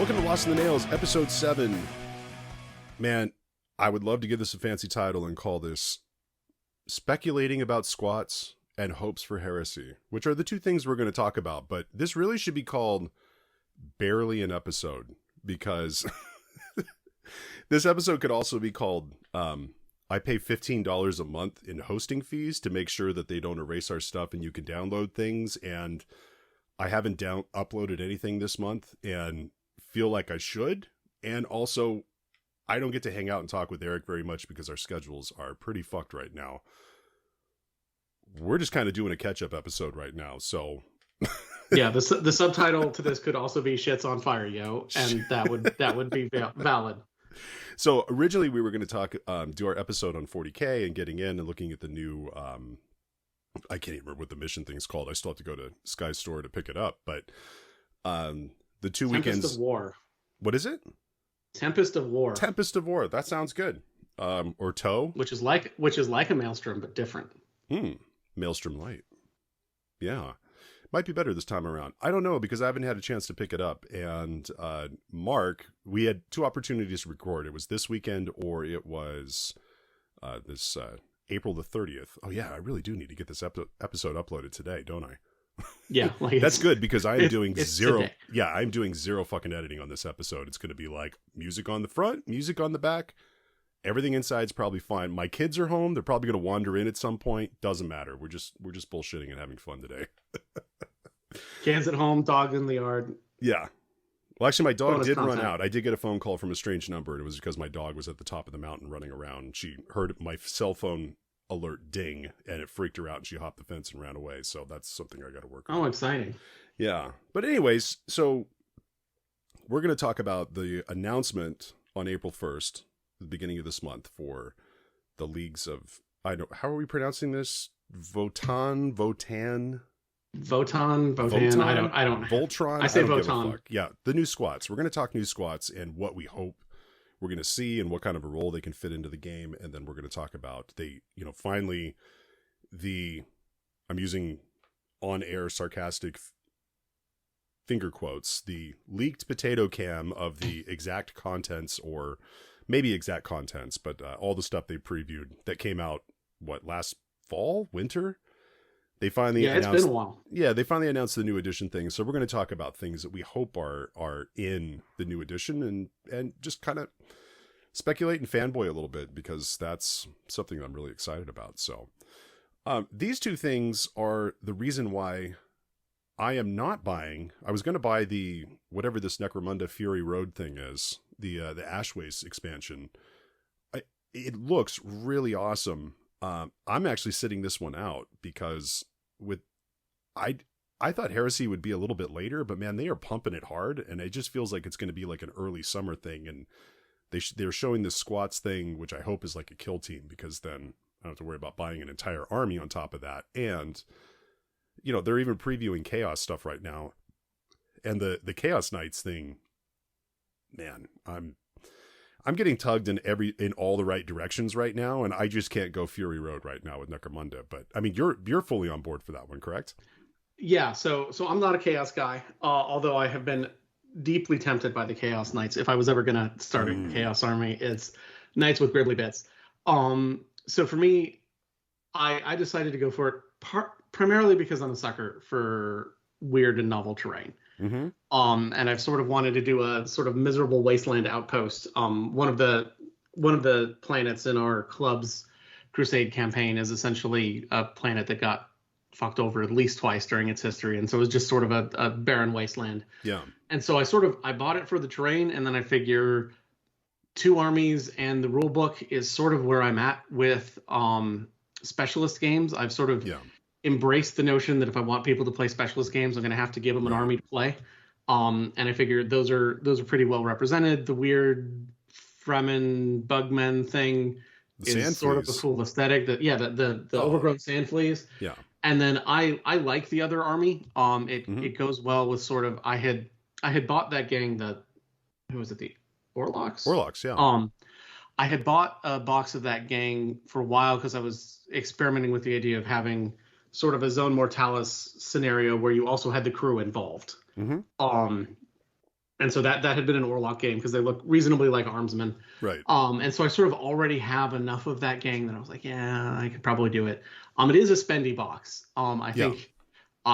Welcome to Lost in the Nails, episode 7. Man, I would love to give this a fancy title and call this Speculating About Squats and Hopes for Heresy, which are the two things we're going to talk about. But this really should be called Barely an Episode, because this episode could also be called I pay $15 a month in hosting fees to make sure that they don't erase our stuff and you can download things. And I haven't uploaded anything this month and feel like I should. And also, I don't get to hang out and talk with Eric very much because our schedules are pretty fucked right now. We're just kind of doing a catch-up episode right now, so... Yeah, the subtitle to this could also be "Shit's on Fire, Yo," and that would be valid. So originally we were going to talk, do our episode on 40K and getting in and looking at the new... I can't even remember what the mission thing's called. I still have to go to Sky's store to pick it up, but the two weekends... Tempest of War. What is it? Tempest of War. Tempest of War. That sounds good. Or Toe. Which is like a Maelstrom, but different. Maelstrom Light. Yeah. Might be better this time around. I don't know, because I haven't had a chance to pick it up. And Mark, we had two opportunities to record. It was this weekend or it was this April the 30th. Oh, yeah, I really do need to get this episode uploaded today, don't I? Yeah. Like that's good, because I am doing zero. Today. Yeah, I'm doing zero fucking editing on this episode. It's going to be like music on the front, music on the back. Everything inside's probably fine. My kids are home. They're probably going to wander in at some point. Doesn't matter. We're just bullshitting and having fun today. Kids at home, dog in the yard. Yeah. Well, actually, my dog did content. run out. I did get a phone call from a strange number, and it was because my dog was at the top of the mountain running around. She heard my cell phone alert ding, and it freaked her out, and she hopped the fence and ran away. So that's something I got to work on. Oh, exciting. Yeah. But anyways, so we're going to talk about the announcement on April 1st, the beginning of this month, for the Leagues of... how are we pronouncing this? Votann? Votann. I don't. Voltron. I say don't give a Votann. fuck. Yeah, the new squats. We're going to talk new squats and what we hope we're going to see and what kind of a role they can fit into the game, and then we're going to talk about finally I'm using on-air sarcastic finger quotes, the leaked potato cam of the exact contents, or maybe exact contents, but all the stuff they previewed that came out last fall, winter. They finally announced, it's been a while. Yeah, they finally announced the new edition thing. So we're going to talk about things that we hope are in the new edition and just kind of speculate and fanboy a little bit, because that's something I'm really excited about. So these two things are the reason why I am not buying. I was going to buy the whatever this Necromunda Fury Road thing is, the Ashways expansion. It looks really awesome. I'm actually sitting this one out because I thought Heresy would be a little bit later, but man, they are pumping it hard, and it just feels like it's going to be like an early summer thing. And they're showing this squats thing, which I hope is like a kill team, because then I don't have to worry about buying an entire army on top of that. And they're even previewing Chaos stuff right now, and the Chaos Knights thing. Man, I'm getting tugged in all the right directions right now, and I just can't go Fury Road right now with Necromunda. But I mean, you're fully on board for that one, correct? Yeah. So I'm not a Chaos guy, although I have been deeply tempted by the Chaos Knights. If I was ever gonna start a Chaos army, it's Knights with Gribbly Bits. So for me, I decided to go for it primarily because I'm a sucker for weird and novel terrain. Mm-hmm. And I've sort of wanted to do a sort of miserable wasteland outpost. One of the planets in our club's Crusade campaign is essentially a planet that got fucked over at least twice during its history, and so it was just sort of a barren wasteland. Yeah. And so I bought it for the terrain, and then I figure 2 armies and the rule book is sort of where I'm at with specialist games. I've sort of embraced the notion that if I want people to play specialist games, I'm going to have to give them an army to play. And I figured those are pretty well represented. The weird Fremen Bugmen thing is sort of a cool aesthetic. The overgrown sand fleas. Yeah. And then I like the other army. It goes well with sort of I had bought that gang, the Orlocks? Orlocks, yeah. I had bought a box of that gang for a while because I was experimenting with the idea of having sort of a Zone Mortalis scenario where you also had the crew involved. Mm-hmm. And so that had been an Orlock game because they look reasonably like Armsmen. Right. And so I sort of already have enough of that gang that I was like, yeah, I could probably do it. It is a spendy box. I think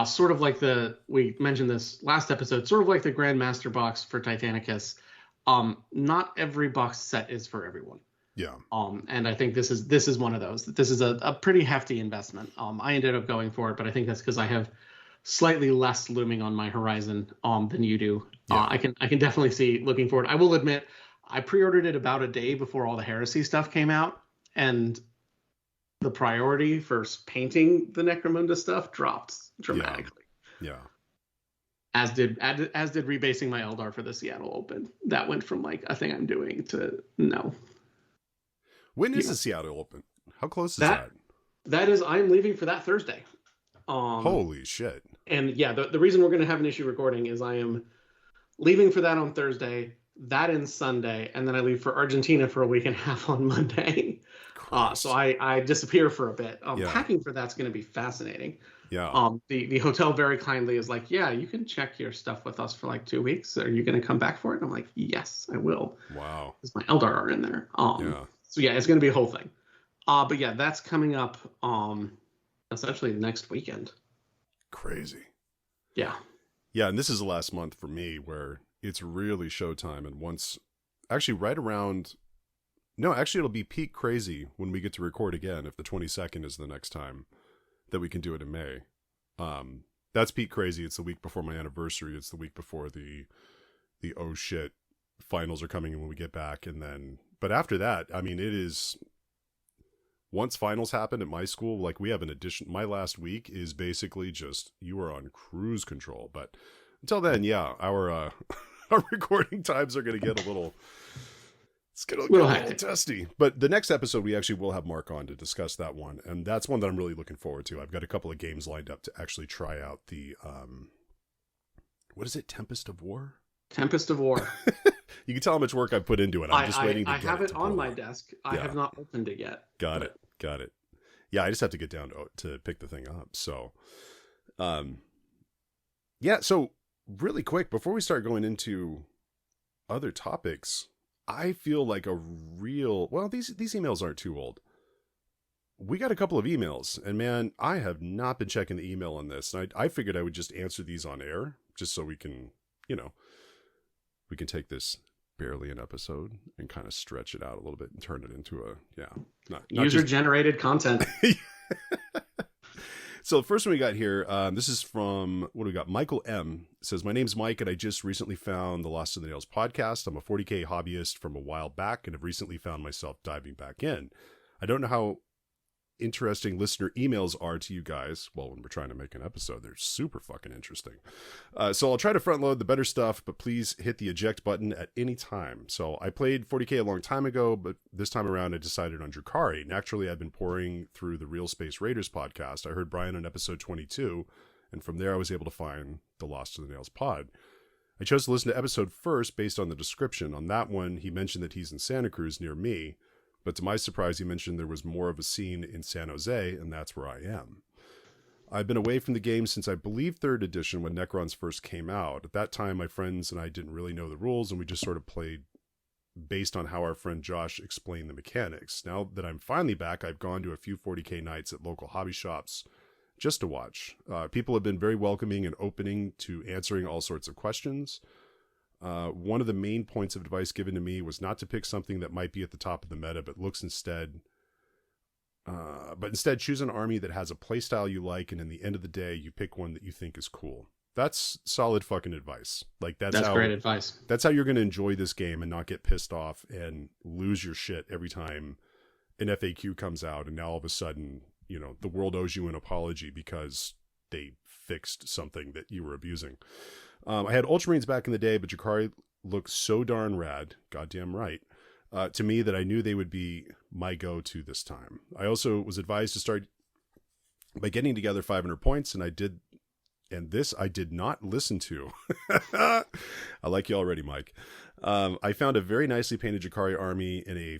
sort of like we mentioned this last episode, sort of like the Grandmaster box for Titanicus. Not every box set is for everyone. Yeah. And I think this is one of those. This is a pretty hefty investment. I ended up going for it, but I think that's because I have slightly less looming on my horizon than you do. Yeah. I can definitely see looking forward. I will admit, I pre-ordered it about a day before all the Heresy stuff came out, and the priority for painting the Necromunda stuff dropped dramatically. Yeah. As did rebasing my Eldar for the Seattle Open. That went from like a thing I'm doing to no. When is the Seattle Open? How close is that? That is, I'm leaving for that Thursday. Holy shit. And yeah, the reason we're going to have an issue recording is I am leaving for that on Thursday, that ends Sunday, and then I leave for Argentina for a week and a half on Monday. So I disappear for a bit. Packing for that's going to be fascinating. Yeah. The hotel very kindly is like, yeah, you can check your stuff with us for like 2 weeks. Are you going to come back for it? And I'm like, yes, I will. Wow. Because my Eldar are in there. So yeah, it's going to be a whole thing. But yeah, that's coming up essentially next weekend. Crazy. Yeah. Yeah, and this is the last month for me where it's really showtime. And it'll be peak crazy when we get to record again if the 22nd is the next time that we can do it in May. That's peak crazy. It's the week before my anniversary. It's the week before the oh shit finals are coming in when we get back. But after that, I mean, it is... Once finals happen at my school, like we have an addition. My last week is basically just you are on cruise control. But until then, yeah, our recording times are going to get a little. It's going to get a little testy. But the next episode, we actually will have Mark on to discuss that one, and that's one that I'm really looking forward to. I've got a couple of games lined up to actually try out the what is it? Tempest of War. Tempest of War. You can tell how much work I put into it. I'm just waiting to get it. I have it on my desk. I have not opened it yet. Got it. Yeah, I just have to get down to pick the thing up. So, so really quick, before we start going into other topics, I feel like these emails aren't too old. We got a couple of emails, and man, I have not been checking the email on this. And I figured I would just answer these on air, just so we can, we can take this barely an episode and kind of stretch it out a little bit and turn it into not user-generated content. So the first one we got here, this is from, what do we got? Michael M. says, my name's Mike, and I just recently found the Lost in the Nails podcast. I'm a 40K hobbyist from a while back and have recently found myself diving back in. I don't know how interesting listener emails are to you guys. Well, when we're trying to make an episode, they're super fucking interesting. So I'll try to front load the better stuff, but please hit the eject button at any time. So I played 40K a long time ago, but this time around I decided on Drukhari. Naturally, I've been pouring through the Real Space Raiders podcast. I heard Brian on episode 22, and from there I was able to find the Lost in the Nails pod. I chose to listen to episode first based on the description. On that one, he mentioned that he's in Santa Cruz near me, but to my surprise, he mentioned there was more of a scene in San Jose, and that's where I am. I've been away from the game since I believe 3rd edition when Necrons first came out. At that time, my friends and I didn't really know the rules, and we just sort of played based on how our friend Josh explained the mechanics. Now that I'm finally back, I've gone to a few 40K nights at local hobby shops just to watch. People have been very welcoming and opening to answering all sorts of questions. One of the main points of advice given to me was not to pick something that might be at the top of the meta, but instead choose an army that has a playstyle you like, and in the end of the day, you pick one that you think is cool. That's solid fucking advice. Like that's great advice. That's how you're going to enjoy this game and not get pissed off and lose your shit every time an FAQ comes out, and now all of a sudden, the world owes you an apology because they fixed something that you were abusing. I had Ultramarines back in the day, but Drukhari looked so darn rad, goddamn right, to me that I knew they would be my go-to this time. I also was advised to start by getting together 500 points, and I did not listen to. I like you already, Mike. I found a very nicely painted Drukhari army in a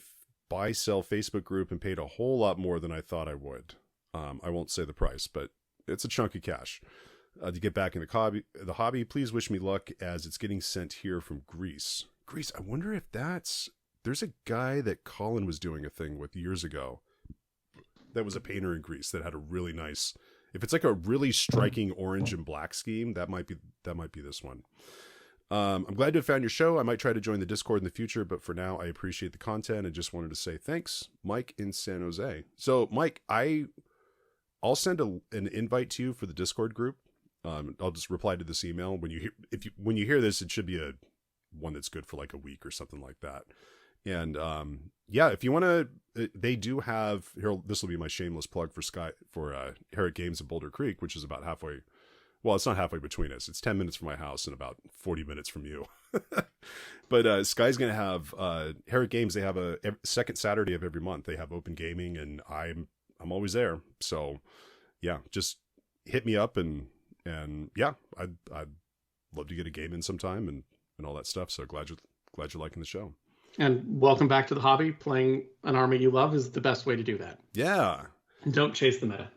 buy-sell Facebook group and paid a whole lot more than I thought I would. I won't say the price, but it's a chunk of cash. to get back in the hobby. Please wish me luck as it's getting sent here from Greece. Greece, I wonder if there's a guy that Colin was doing a thing with years ago that was a painter in Greece that had a really nice, if it's like a really striking orange and black scheme, that might be this one. I'm glad to have found your show. I might try to join the Discord in the future, but for now, I appreciate the content and just wanted to say thanks, Mike in San Jose. So, Mike, I'll send an invite to you for the Discord group. I'll just reply to this email when you hear this. It should be one that's good for like a week or something like that. And if you want to, they do have here. This will be my shameless plug for Herrick Games in Boulder Creek, which is about halfway. Well, it's not halfway between us. It's 10 minutes from my house and about 40 minutes from you. But Sky's going to have Herrick Games. They have a second Saturday of every month. They have open gaming, and I'm always there. So yeah, just hit me up and yeah, I'd love to get a game in sometime and all that stuff. So glad you're liking the show. And welcome back to the hobby. Playing an army you love is the best way to do that. Yeah. And don't chase the meta.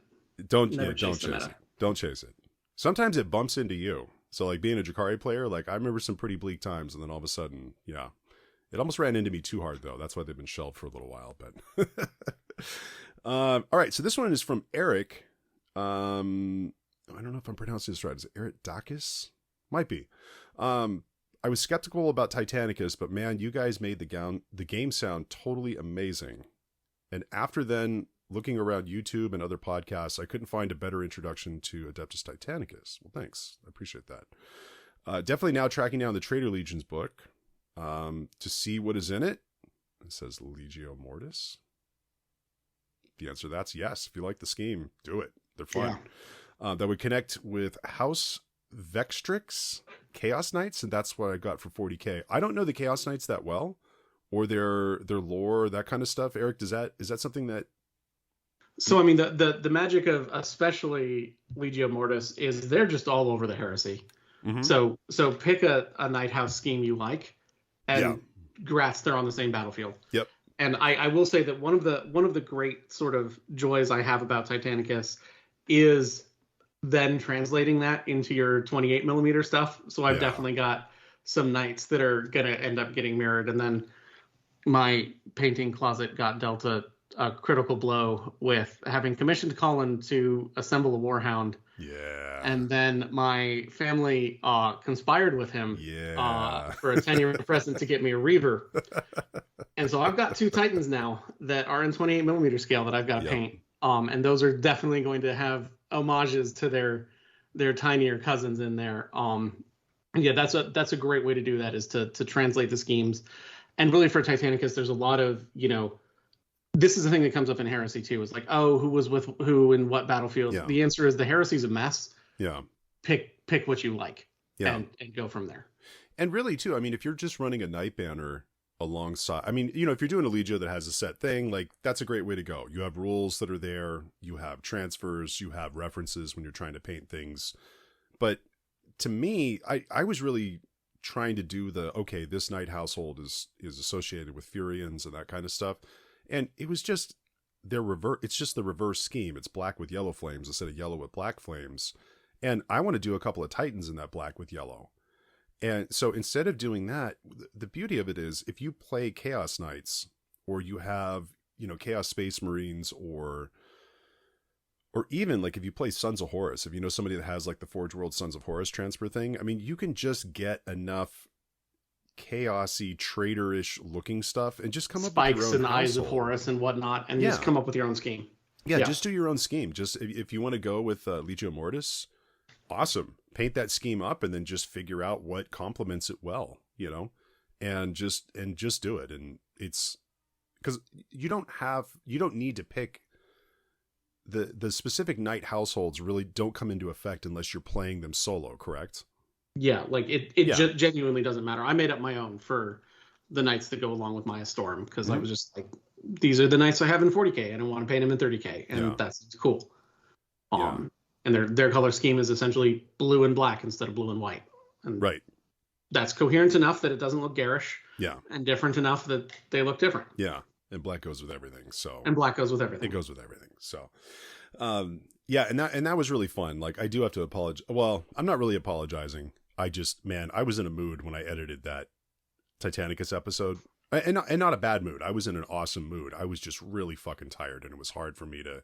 Don't chase it. Don't chase it. Sometimes it bumps into you. So like being a Drakari player, like I remember some pretty bleak times, and then all of a sudden, yeah, it almost ran into me too hard though. That's why they've been shelved for a little while. But all right, so this one is from Eric. I don't know if I'm pronouncing this right. Is it Eric Dacus? Might be. I was skeptical about Titanicus, but man, you guys made the game sound totally amazing. And after then, looking around YouTube and other podcasts, I couldn't find a better introduction to Adeptus Titanicus. Well, thanks. I appreciate that. Definitely now tracking down the Traitor Legions book to see what is in it. It says Legio Mortis. The answer to that's yes. If you like the scheme, do it. They're fun. Yeah. That would connect with House Vextrix Chaos Knights, and that's what I got for 40K. I don't know the Chaos Knights that well, or their lore, that kind of stuff. Eric, is that something that? So I mean, the magic of especially Legio Mortis is they're just all over the heresy. Mm-hmm. So pick a Night House scheme you like, and grats, they're on the same battlefield. Yep. And I will say that one of the great sort of joys I have about Titanicus is then translating that into your 28 millimeter stuff. So I've definitely got some knights that are going to end up getting mirrored. And then my painting closet got dealt a critical blow with having commissioned Colin to assemble a Warhound. Yeah. And then my family conspired with him for a 10-year present to get me a Reaver. And so I've got two Titans now that are in 28 millimeter scale that I've got to paint. And those are definitely going to have homages to their tinier cousins in there. That's a great way to do that, is to translate the schemes. And really for Titanicus, there's a lot of, this is the thing that comes up in Heresy too, is like, oh, who was with who in what battlefield? Yeah. The answer is the Heresy's a mess. Yeah. Pick what you like and go from there. And really too, I mean, if you're just running a Night Banner alongside, I mean, if you're doing a Legio that has a set thing, like that's a great way to go. You have rules that are there, you have transfers, you have references when you're trying to paint things. But to me, I was really trying to do this Knight household is associated with Furians and that kind of stuff. And it was just it's just the reverse scheme. It's black with yellow flames instead of yellow with black flames. And I want to do a couple of Titans in that black with yellow. And so instead of doing that, the beauty of it is if you play Chaos Knights, or you have, Chaos Space Marines, or even like if you play Sons of Horus, if you know somebody that has like the Forge World Sons of Horus transfer thing, I mean, you can just get enough chaosy, traitorish looking stuff and just come up with your own and Eyes of Horus and whatnot, and just come up with your own scheme. Yeah, just do your own scheme. Just if you want to go with Legio Mortis, awesome. Paint that scheme up and then just figure out what complements it well, and just do it. And it's because you don't need to pick the specific Knight households really don't come into effect unless you're playing them solo, correct? Yeah, like it genuinely doesn't matter. I made up my own for the knights that go along with Maya Storm, because I was just like, these are the knights I have in 40K. I don't want to paint them in 30K, and that's cool. And their color scheme is essentially blue and black instead of blue and white. And that's coherent enough that it doesn't look garish. Yeah. And different enough that they look different. Yeah. And black goes with everything. So. And black goes with everything. It goes with everything. So. Yeah, and that was really fun. Like, I do have to apologize. Well, I'm not really apologizing. I just, man, I was in a mood when I edited that Titanicus episode. And not a bad mood. I was in an awesome mood. I was just really fucking tired, and it was hard for me to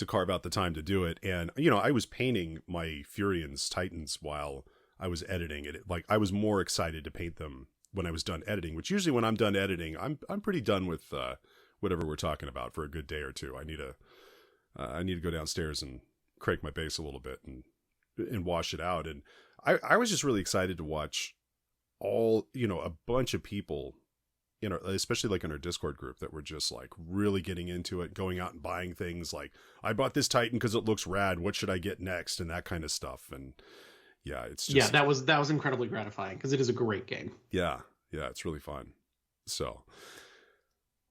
carve out the time to do it. And, you know, I was painting my Furians Titans while I was editing it. Like, I was more excited to paint them when I was done editing, which usually when I'm done editing, I'm pretty done with whatever we're talking about for a good day or two. I need to go downstairs and crank my bass a little bit and wash it out. And I was just really excited to watch all, you know, a bunch of people, you know, especially like in our Discord group, that were just like really getting into it, going out and buying things like, I bought this Titan because it looks rad. What should I get next? And that kind of stuff. And yeah, it's just, that was incredibly gratifying because it is a great game. Yeah, it's really fun. So,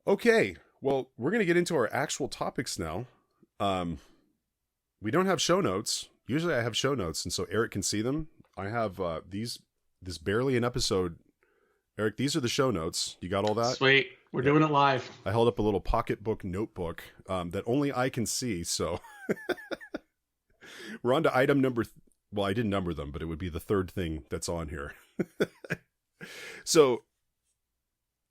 okay, well, we're going to get into our actual topics now. We don't have show notes. Usually I have show notes, and so Eric can see them. I have this barely an episode. Eric, these are the show notes. You got all that? Sweet. We're doing it live. I held up a little pocketbook notebook that only I can see, so we're on to item number... Well, I didn't number them, but it would be the third thing that's on here. So,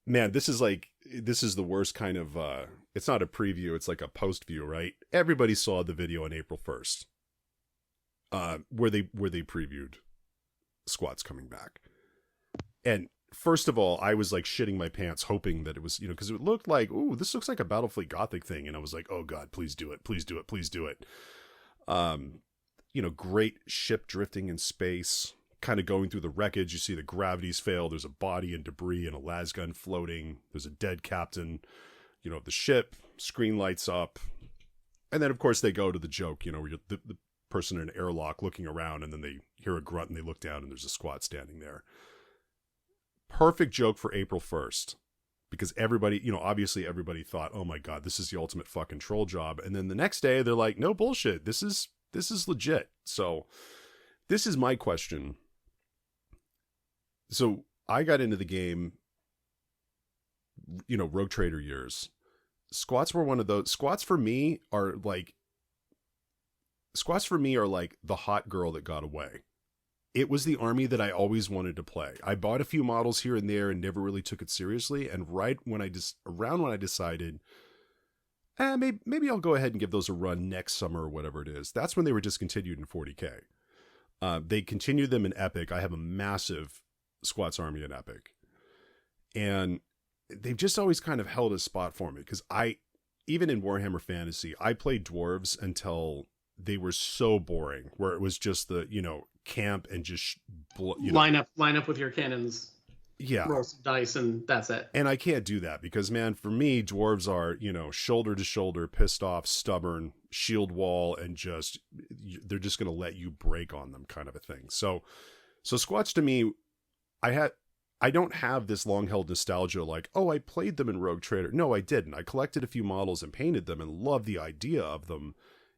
man, this is the worst kind of, it's not a preview, it's like a post view, right? Everybody saw the video on April 1st, where they previewed Squats coming back. And first of all, I was like shitting my pants hoping that it was, you know, because it looked like, ooh, this looks like a Battlefleet Gothic thing. And I was like, oh God, please do it. Please do it. Please do it. You know, great ship drifting in space, kind of going through the wreckage. You see the gravities fail. There's a body and debris and a lasgun floating. There's a dead captain, you know, of the ship. Screen lights up. And then, of course, they go to the joke, you know, where the person in an airlock looking around, and then they hear a grunt and they look down and there's a squad standing there. Perfect joke for April 1st. Because everybody, you know, obviously everybody thought, oh my God, this is the ultimate fucking troll job. And then the next day they're like, no bullshit. This is legit. So this is my question. So I got into the game, you know, Rogue Trader years. Squats were one of those. Squats for me are like the hot girl that got away. It was the army that I always wanted to play. I bought a few models here and there and never really took it seriously. And around when I decided, maybe I'll go ahead and give those a run next summer or whatever it is. That's when they were discontinued in 40K. They continued them in Epic. I have a massive Squats army in Epic. And they've just always kind of held a spot for me. Because even in Warhammer Fantasy, I played dwarves until they were so boring. Where it was just the, you know, camp and just... line up with your cannons. Yeah. Roll some dice and that's it. And I can't do that because, man, for me, dwarves are, you know, shoulder to shoulder, pissed off, stubborn, shield wall, and just, they're just going to let you break on them kind of a thing. So Squats to me, I don't have this long held nostalgia like, oh, I played them in Rogue Trader. No, I didn't. I collected a few models and painted them and loved the idea of them,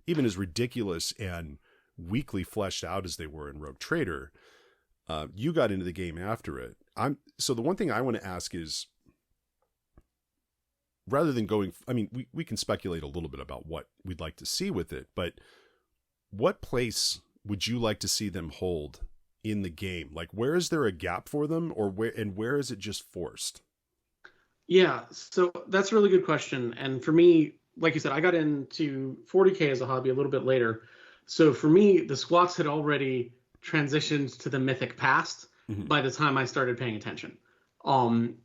even as ridiculous and weakly fleshed out as they were in Rogue Trader. You got into the game after it. So the one thing I want to ask is, rather than going, I mean, we can speculate a little bit about what we'd like to see with it, but what place would you like to see them hold in the game? Like, where is there a gap for them, or where is it just forced? Yeah, so that's a really good question. And for me, like you said, I got into 40K as a hobby a little bit later. So for me, the Squats had already transitioned to the mythic past by the time I started paying attention. And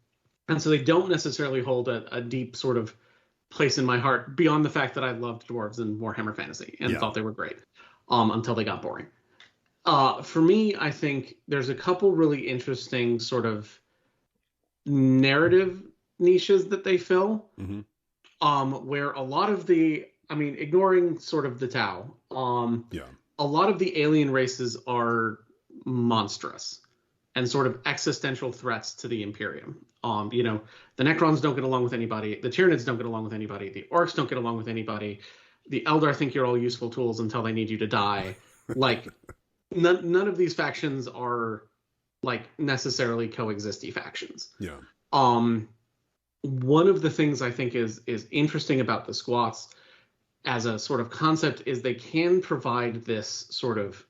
so they don't necessarily hold a deep sort of place in my heart beyond the fact that I loved dwarves and Warhammer Fantasy and thought they were great until they got boring. For me, I think there's a couple really interesting sort of narrative niches that they fill, where a lot of ignoring sort of the Tau, a lot of the alien races are monstrous and sort of existential threats to the Imperium. You know, the Necrons don't get along with anybody. The Tyranids don't get along with anybody. The Orcs don't get along with anybody. The Eldar think you're all useful tools until they need you to die. Like, none of these factions are like necessarily coexisty factions. Yeah. One of the things I think is interesting about the Squats as a sort of concept is they can provide this sort of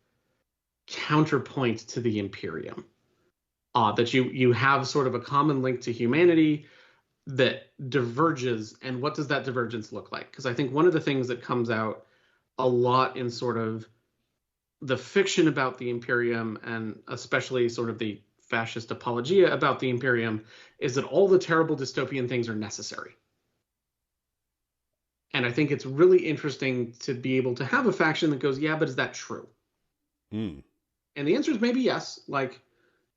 counterpoint to the Imperium. That you have sort of a common link to humanity that diverges, and what does that divergence look like? Because I think one of the things that comes out a lot in sort of the fiction about the Imperium, and especially sort of the fascist apologia about the Imperium, is that all the terrible dystopian things are necessary. And I think it's really interesting to be able to have a faction that goes, yeah, but is that true? And the answer is maybe yes. Like,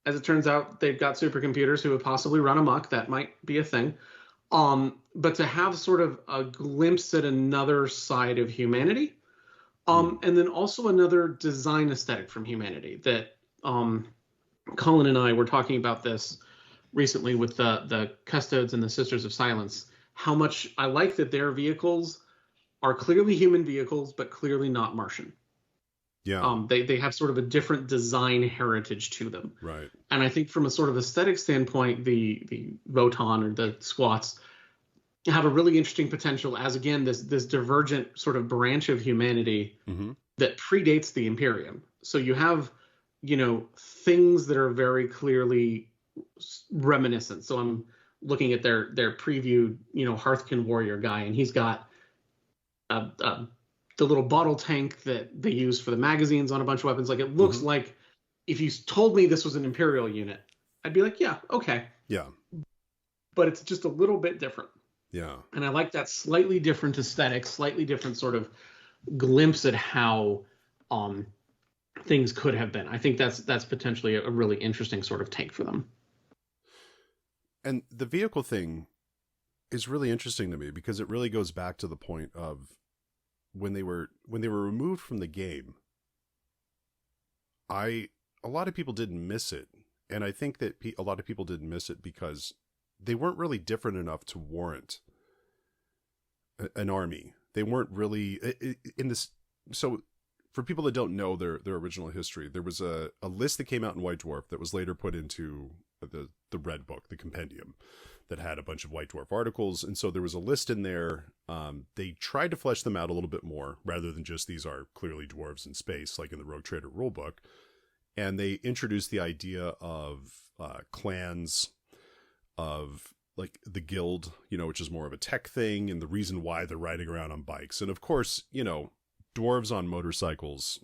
as it turns out, they've got supercomputers who have possibly run amok. That might be a thing. But to have sort of a glimpse at another side of humanity, and then also another design aesthetic from humanity that Colin and I were talking about this recently with the Custodes and the Sisters of Silence, how much I like that their vehicles are clearly human vehicles, but clearly not Martian. Yeah. They have sort of a different design heritage to them. Right. And I think from a sort of aesthetic standpoint, the Votann or the squats have a really interesting potential as, again, this divergent sort of branch of humanity that predates the Imperium. So you have, things that are very clearly reminiscent. So I'm looking at their previewed, Hearthkin warrior guy, and he's got the little bottle tank that they use for the magazines on a bunch of weapons. Like, it looks like if you told me this was an Imperial unit, I'd be like, yeah, okay. Yeah. But it's just a little bit different. Yeah. And I like that slightly different aesthetic, slightly different sort of glimpse at how things could have been. I think that's potentially a really interesting sort of take for them. And the vehicle thing is really interesting to me because it really goes back to the point of when they were removed from the game. A lot of people didn't miss it, and I think that a lot of people didn't miss it because they weren't really different enough to warrant an army. They weren't really in this. So for people that don't know their original history, there was a list that came out in White Dwarf that was later put into the Red Book, the compendium, that had a bunch of White Dwarf articles. And so there was a list in there. They tried to flesh them out a little bit more rather than just these are clearly dwarves in space, like in the Rogue Trader rulebook. And they introduced the idea of clans, of like the guild, which is more of a tech thing, and the reason why they're riding around on bikes. And of course, dwarves on motorcycles,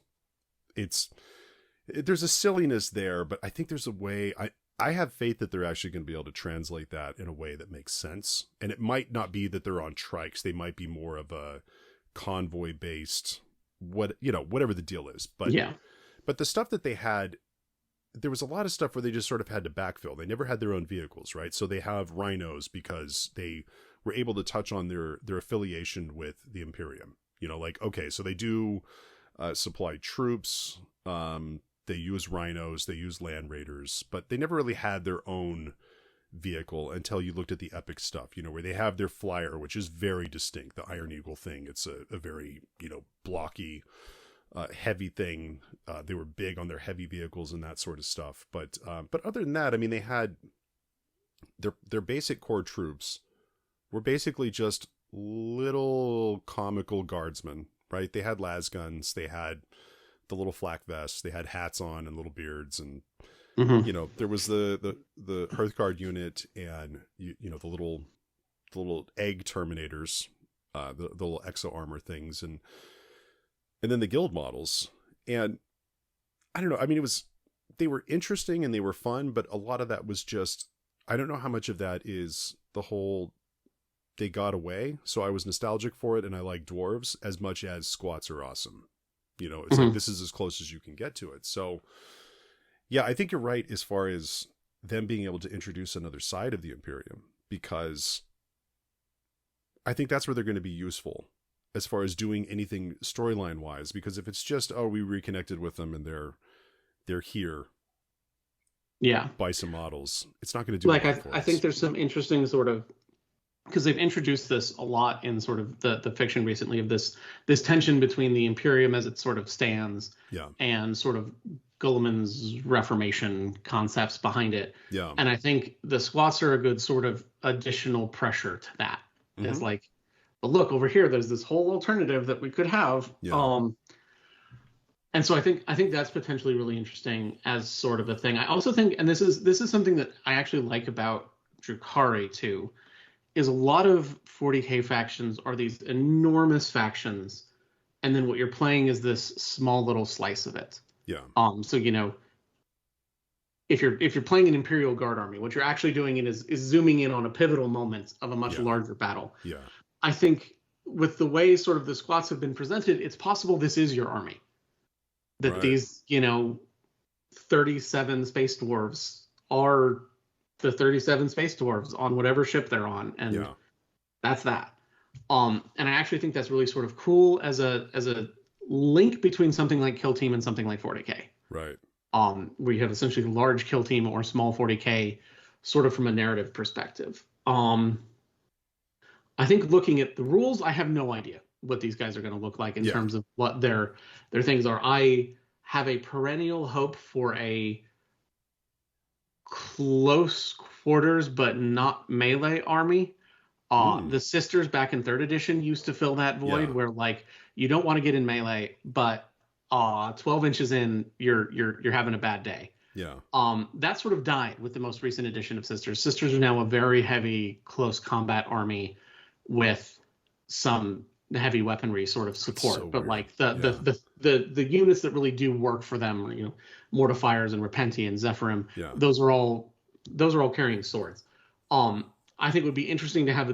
there's a silliness there, but I think there's a way, I have faith that they're actually going to be able to translate that in a way that makes sense. And it might not be that they're on trikes. They might be more of a convoy based, whatever the deal is. But yeah. But the stuff that they had, there was a lot of stuff where they just sort of had to backfill. They never had their own vehicles, right? So they have rhinos because they were able to touch on their affiliation with the Imperium. Okay, so they do supply troops. They use rhinos, they use land raiders, but they never really had their own vehicle until you looked at the epic stuff, where they have their flyer, which is very distinct, the Iron Eagle thing. It's a very, blocky, heavy thing. They were big on their heavy vehicles and that sort of stuff. But other than that, I mean, they had their basic core troops were basically just little comical guardsmen, right? They had las guns, they had the little flak vests, they had hats on and little beards, and there was the Hearthguard unit, and the little egg terminators, the little exo armor things, and then the guild models. And I don't know, I mean, they were interesting and they were fun, but a lot of that was just, I don't know how much of that is the whole they got away, so I was nostalgic for it and I like dwarves as much as squats are awesome. It's like, this is as close as you can get to it. So yeah, I think you're right as far as them being able to introduce another side of the Imperium, because I think that's where they're going to be useful as far as doing anything storyline wise, because if it's just, we reconnected with them and they're here. Yeah. Buy some models. It's not going to do like, I think there's some interesting sort of, because they've introduced this a lot in sort of the fiction recently of this tension between the Imperium as it sort of stands, and sort of Guilliman's Reformation concepts behind it. Yeah. And I think the squats are a good sort of additional pressure to that. It's like, but look over here, there's this whole alternative that we could have. Yeah. And so I think that's potentially really interesting as sort of a thing. I also think, and this is something that I actually like about Drukhari too, is a lot of 40k factions are these enormous factions, and then what you're playing is this small little slice of it. Yeah. So if you're playing an Imperial Guard army, what you're actually doing is zooming in on a pivotal moment of a much larger battle. Yeah. I think with the way sort of the squats have been presented, it's possible this is your army. That these, 37 space dwarves are the 37 space dwarves on whatever ship they're on, and that's that. And I actually think that's really sort of cool as a link between something like Kill Team and something like 40k. Right. Where you have essentially large Kill Team or small 40k, sort of from a narrative perspective. I think looking at the rules, I have no idea what these guys are going to look like in terms of what their things are. I have a perennial hope for a close quarters but not melee army. The Sisters back in 3rd edition used to fill that void where like you don't want to get in melee, but 12 inches in you're having a bad day. Yeah. That sort of died with the most recent edition of Sisters. Sisters are now a very heavy close combat army with some heavy weaponry sort of support, so but weird. Like the units that really do work for them are, Mortifiers and Repenti and Zephyrim. Those are all carrying swords. I think it would be interesting to have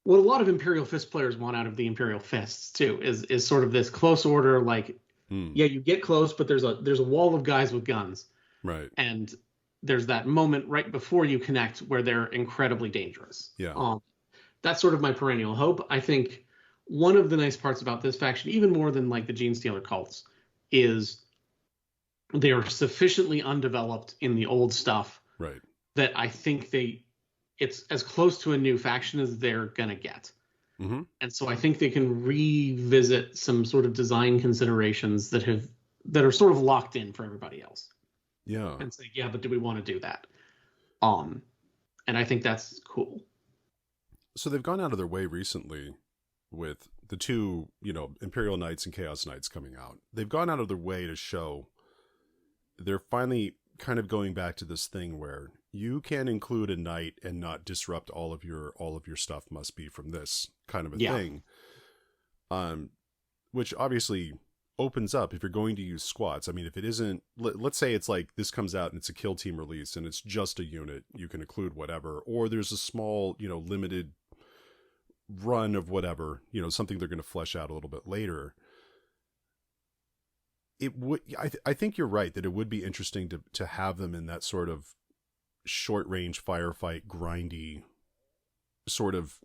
what a lot of Imperial Fist players want out of the Imperial Fists too is sort of this close order, like you get close, but there's a wall of guys with guns, right? And there's that moment right before you connect where they're incredibly dangerous. That's sort of my perennial hope. I think one of the nice parts about this faction, even more than like the Gene Stealer cults, is they are sufficiently undeveloped in the old stuff, right? That I think it's as close to a new faction as they're gonna get. And so I think they can revisit some sort of design considerations that are sort of locked in for everybody else. Yeah. And say, but do we want to do that? And I think that's cool. So they've gone out of their way recently with the two, Imperial Knights and Chaos Knights coming out. They've gone out of their way to show they're finally kind of going back to this thing where you can include a knight and not disrupt all of your stuff must be from this kind of a thing. Which obviously opens up if you're going to use squats. I mean, if it isn't, let's say it's like this comes out and it's a Kill Team release and it's just a unit, you can include whatever, or there's a small, limited run of whatever, something they're going to flesh out a little bit later. It would, I think you're right that it would be interesting to have them in that sort of short range firefight, grindy sort of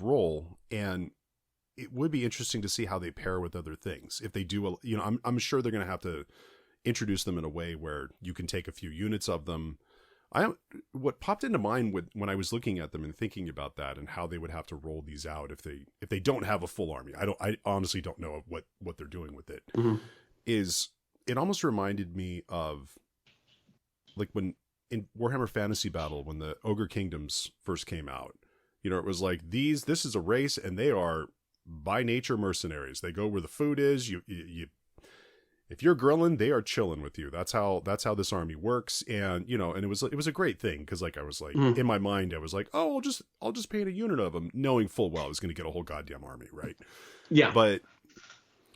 role. And it would be interesting to see how they pair with other things. If they do, I'm sure they're going to have to introduce them in a way where you can take a few units of them. What popped into mind when I was looking at them and thinking about that and how they would have to roll these out if they don't have a full army. I honestly don't know what they're doing with it. Is it almost reminded me of like when in Warhammer Fantasy Battle, when the Ogre Kingdoms first came out, it was like this is a race and they are by nature mercenaries. They go where the food is. You if you're grilling, they are chilling with you. That's how this army works. And, and it was a great thing. Cause like, I was like, in my mind, I was like, oh, I'll just paint a unit of them, knowing full well I was going to get a whole goddamn army. Right. Yeah. But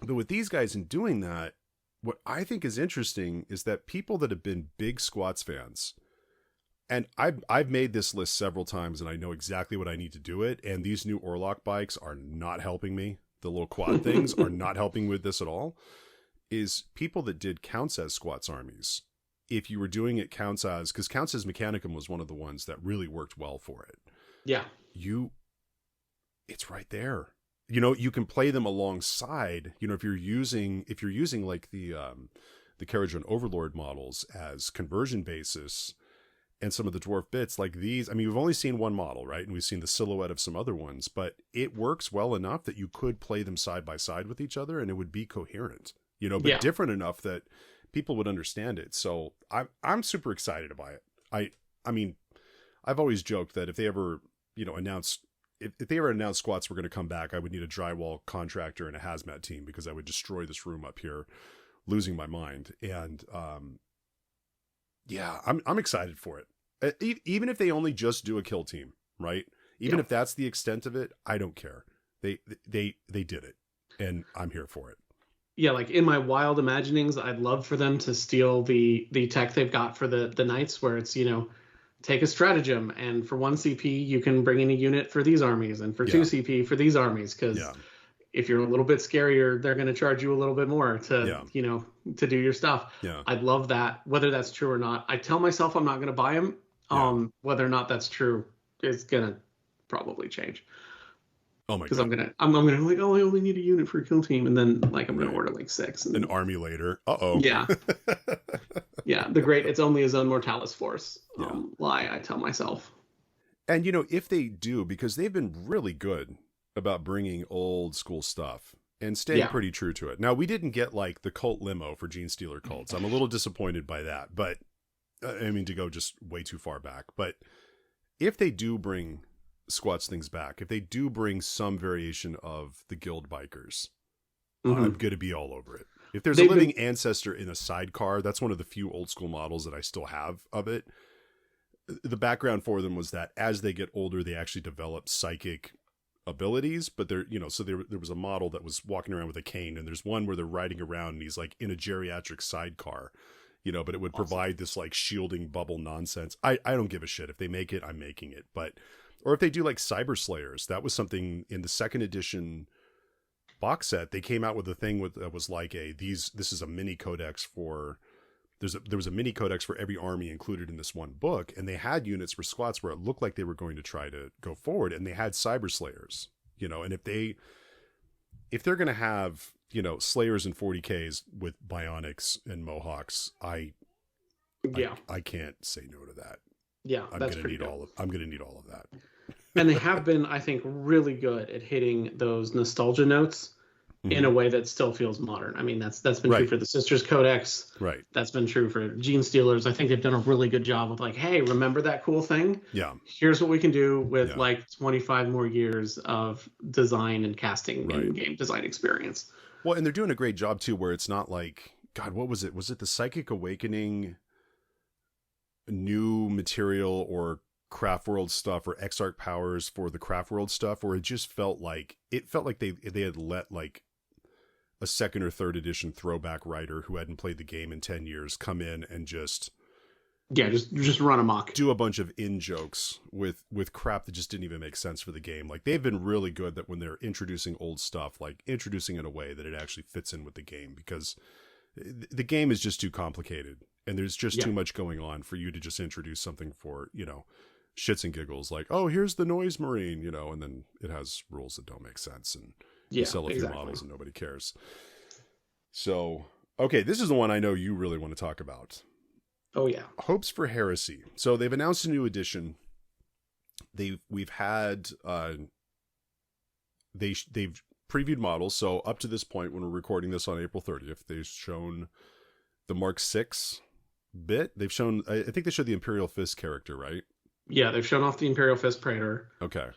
with these guys in doing that, what I think is interesting is that people that have been big squats fans, and I've made this list several times and I know exactly what I need to do it. And these new Orlok bikes are not helping me. The little quad things are not helping with this at all. Is people that did counts as squats armies. If you were doing it counts as, because counts as Mechanicum was one of the ones that really worked well for it. Yeah. It's right there. You can play them alongside, if you're using like the Carriage and Overlord models as conversion basis and some of the dwarf bits like these. I mean, we've only seen one model, right? And we've seen the silhouette of some other ones, but it works well enough that you could play them side by side with each other and it would be coherent, but different enough that people would understand it. So I'm super excited about it. I mean, I've always joked that if they ever, announce if they were announced squats were going to come back, I would need a drywall contractor and a hazmat team, because I would destroy this room up here, losing my mind. And yeah, I'm excited for it. Even if they only just do a kill team, right? Even if that's the extent of it, I don't care. They did it, and I'm here for it. Yeah, like in my wild imaginings, I'd love for them to steal the tech they've got for the knights, where it's, take a stratagem, and for 1 CP you can bring in a unit for these armies, and for 2 CP for these armies, because if you're a little bit scarier, they're going to charge you a little bit more to to do your stuff. I'd love that. Whether that's true or not, I tell myself I'm not going to buy them. Whether or not that's true is going to probably change. Oh my god! Because I'm gonna like, oh, I only need a unit for a kill team, and then like I'm gonna order like 6. And an army later. Yeah. Yeah, the great it's only a Zone Mortalis force lie I tell myself. And if they do, because they've been really good about bringing old school stuff and staying pretty true to it. Now, we didn't get like the cult limo for Gene Stealer cults. I'm a little disappointed by that, but I mean, to go just way too far back. But if they do bring squats things back, if they do bring some variation of the guild bikers, I'm going to be all over it. If there's a living ancestor in a sidecar, that's one of the few old school models that I still have of it. The background for them was that as they get older, they actually develop psychic abilities, but they're, so there was a model that was walking around with a cane, and there's one where they're riding around and he's like in a geriatric sidecar, but it would provide this like shielding bubble nonsense. I don't give a shit. If they make it, I'm making it. Or if they do like Cyber Slayers, that was something in the 2nd edition box set. They came out with a thing that was like this is a mini codex for, there was a mini codex for every army included in this one book, and they had units for squats where it looked like they were going to try to go forward, and they had Cyber Slayers, and if they're going to have, Slayers and 40Ks with bionics and Mohawks, I can't say no to that. Yeah, I'm going to need all of that. And they have been, I think, really good at hitting those nostalgia notes in a way that still feels modern. I mean, that's been true for the Sisters Codex. Right. That's been true for Gene Stealers. I think they've done a really good job of like, hey, remember that cool thing? Yeah. Here's what we can do with like 25 more years of design and casting and game design experience. Well, and they're doing a great job too, where it's not like, God, what was it? Was it the Psychic Awakening new material or Craft World stuff, or Exarch powers for the Craft World stuff, where it just felt like they had let like a 2nd or 3rd edition throwback writer who hadn't played the game in 10 years come in and just run amok, do a bunch of in jokes with crap that just didn't even make sense for the game. Like, they've been really good that when they're introducing old stuff, like introducing it in a way that it actually fits in with the game, because the game is just too complicated and there's just too much going on for you to just introduce something for, shits and giggles, like, oh, here's the Noise Marine, and then it has rules that don't make sense, and you sell a few models and nobody cares. So, okay, this is the one I know you really want to talk about. Oh yeah. Hopes for Heresy. So they've announced a new edition. They've previewed models. So up to this point, when we're recording this on April 30th, they've shown the Mark 6 bit. They've shown, I think they showed the Imperial Fist character, right? Yeah, they've shown off the Imperial Fist Praetor. Okay.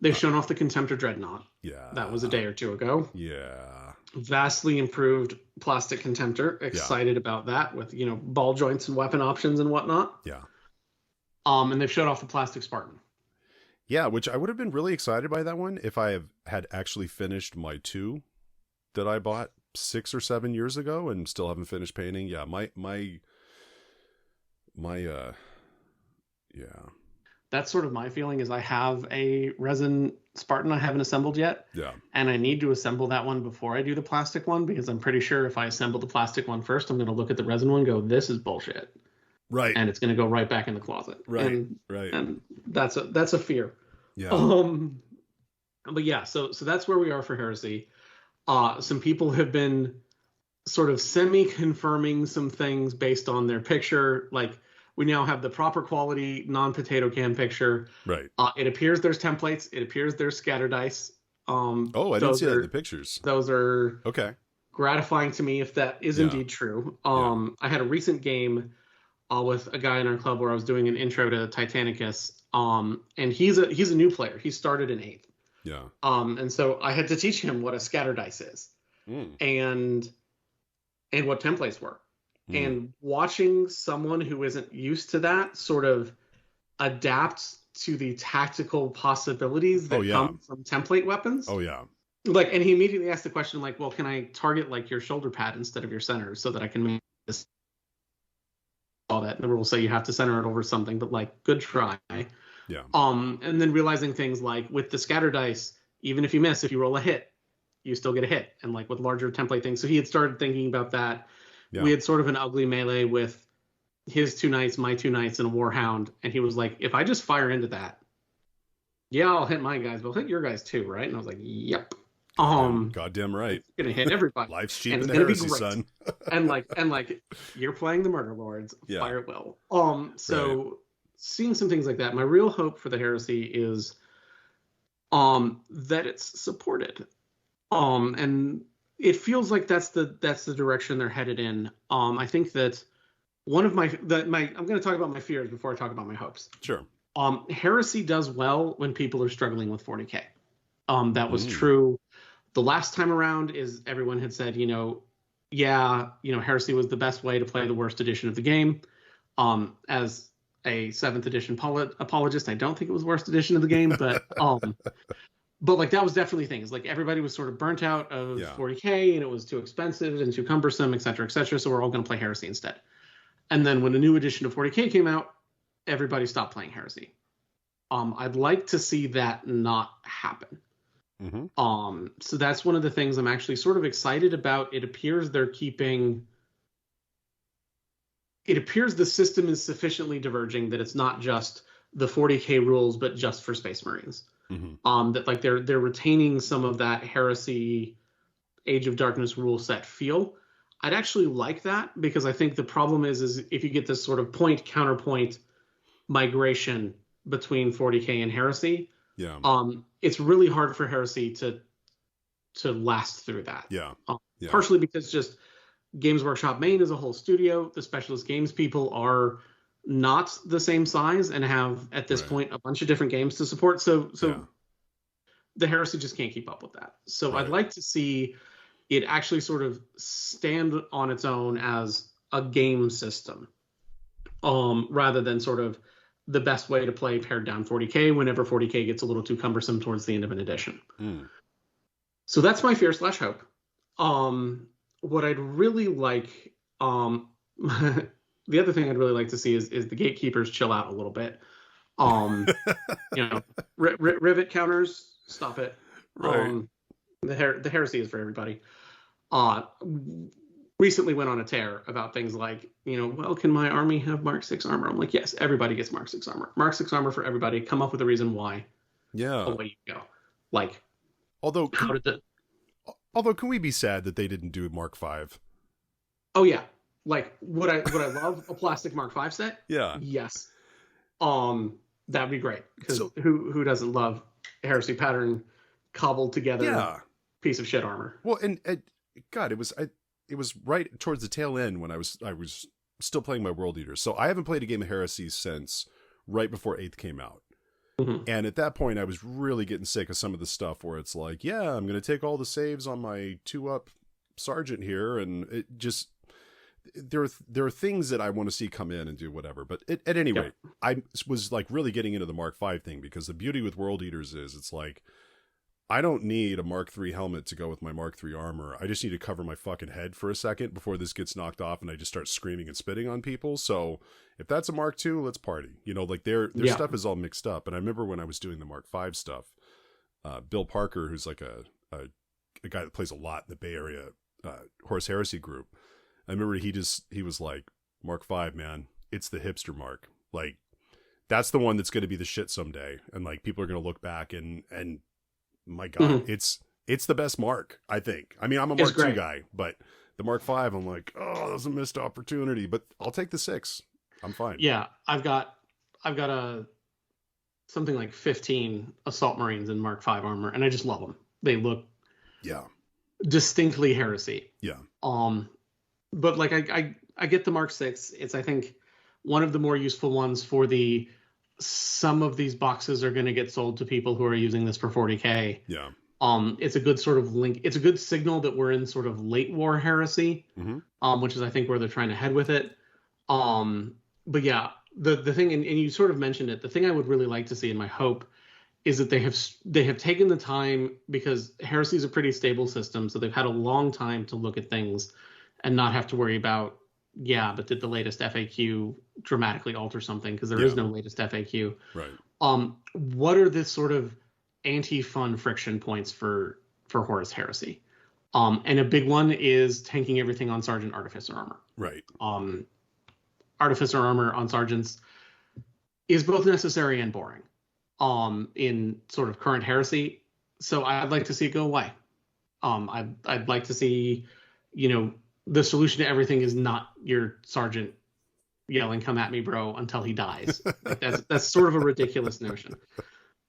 They've shown off the Contemptor Dreadnought. Yeah. That was a day or two ago. Yeah. Vastly improved plastic Contemptor. Excited about that with, ball joints and weapon options and whatnot. Yeah. And they've showed off the plastic Spartan. Yeah, which I would have been really excited by that one if I had actually finished my 2 that I bought 6 or 7 years ago and still haven't finished painting. Yeah, yeah. That's sort of my feeling, is I have a resin Spartan I haven't assembled yet. Yeah. And I need to assemble that one before I do the plastic one, because I'm pretty sure if I assemble the plastic one first, I'm going to look at the resin one and go, this is bullshit. Right. And it's going to go right back in the closet. Right. And that's a fear. Yeah. But yeah, so that's where we are for Heresy. Some people have been sort of semi-confirming some things based on their picture. Like, we now have the proper quality non-potato can picture. Right. It appears there's templates. It appears there's scatter dice. I didn't see that in the pictures. Those are okay. Gratifying to me if that is indeed true. I had a recent game with a guy in our club where I was doing an intro to Titanicus. And he's a new player. He started in 8th. Yeah. And so I had to teach him what a scatter dice is, and what templates were. And watching someone who isn't used to that sort of adapt to the tactical possibilities that come from template weapons. Oh yeah. Like, and he immediately asked the question, like, well, can I target like your shoulder pad instead of your center so that I can make this? All that. And the rules say you have to center it over something, but like, good try. Yeah. And then realizing things like with the scatter dice, even if you miss, if you roll a hit, you still get a hit. And like with larger template things. So he had started thinking about that. Yeah. We had sort of an ugly melee with his 2 knights, my 2 knights, and a warhound. And he was like, if I just fire into that, yeah, I'll hit my guys, but I'll hit your guys too, right? And I was like, yep. Goddamn right. It's gonna hit everybody. Life's cheap in the heresy, son. and like you're playing the Murder Lords, fire at will. So seeing some things like that, my real hope for the heresy is that it's supported. And it feels like that's the direction they're headed in. I think that one of I'm going to talk about my fears before I talk about my hopes. Sure. Heresy does well when people are struggling with 40K. That was true the last time around. Is everyone had said, Heresy was the best way to play the worst edition of the game. As a 7th edition apologist, I don't think it was worst edition of the game, but but like that was definitely things like everybody was sort of burnt out of 40K and it was too expensive and too cumbersome, et cetera, so we're all going to play Heresy instead. And then when a new edition of 40K came out, everybody stopped playing Heresy. I'd like to see that not happen. So that's one of the things I'm actually sort of excited about. It appears the system is sufficiently diverging that it's not just the 40K rules, but just for Space Marines. That like they're retaining some of that Heresy Age of Darkness rule set feel. I'd actually like that, because I think the problem is if you get this sort of point counterpoint migration between 40K and Heresy, it's really hard for Heresy to last through that. Partially because just Games Workshop Maine is a whole studio. The Specialist Games people are not the same size and have at this point a bunch of different games to support. So the Heresy just can't keep up with that. So I'd like to see it actually sort of stand on its own as a game system, rather than sort of the best way to play pared down 40K whenever 40K gets a little too cumbersome towards the end of an edition. So that's my fear / hope. What I'd really like, the other thing I'd really like to see is the gatekeepers chill out a little bit. Rivet counters, stop it. Right. The heresy is for everybody. Recently went on a tear about things like, well, can my army have Mark 6 armor? I'm like, yes, everybody gets Mark 6 armor. Mark 6 armor for everybody. Come up with a reason why. Yeah. Away you go. Like, although can we be sad that they didn't do Mark 5? Oh yeah. Like, would I love a plastic Mark 5 set? Yeah. Yes. That'd be great, because who doesn't love Heresy pattern cobbled together piece of shit armor? Well, and God, it was right towards the tail end when I was still playing my World Eaters. So I haven't played a game of Heresy since right before 8th came out. And at that point, I was really getting sick of some of the stuff where it's like, I'm going to take all the saves on my 2-up sergeant here, and it just there are things that I want to see come in and do whatever. But at any rate, I was like really getting into the Mark 5 thing, because the beauty with World Eaters is it's like, I don't need a Mark 3 helmet to go with my Mark 3 armor. I just need to cover my fucking head for a second before this gets knocked off and I just start screaming and spitting on people. So if that's a Mark 2, let's party. Like their stuff is all mixed up. And I remember when I was doing the Mark 5 stuff, Bill Parker, who's like a guy that plays a lot in the Bay Area Horus Heresy group, I remember he was like, Mark 5, man, it's the hipster Mark. Like, that's the one that's going to be the shit someday. And like, people are going to look back and my God, it's the best Mark, I think. I mean, I'm a Mark 2 guy, but the Mark 5, I'm like, oh, that was a missed opportunity, but I'll take the 6. I'm fine. Yeah. I've got something like 15 Assault Marines in Mark 5 armor, and I just love them. They look distinctly Heresy. Yeah. But like, I get the Mark 6. It's, I think, one of the more useful ones for some of these boxes are going to get sold to people who are using this for 40K. Yeah. It's a good sort of link. It's a good signal that we're in sort of late war heresy, which is, I think, where they're trying to head with it. But yeah, the thing, and you sort of mentioned it, the thing I would really like to see, and my hope, is that they have taken the time, because heresy is a pretty stable system, so they've had a long time to look at things and not have to worry about, but did the latest FAQ dramatically alter something? Because there is no latest FAQ. Right. What are the sort of anti-fun friction points for Horus Heresy? And a big one is tanking everything on Sergeant Artificer armor. Right. Artificer armor on Sergeants is both necessary and boring in sort of current Heresy. So I'd like to see it go away. I'd like to see, the solution to everything is not your Sergeant yelling, "Come at me, bro," until he dies. Like that's sort of a ridiculous notion.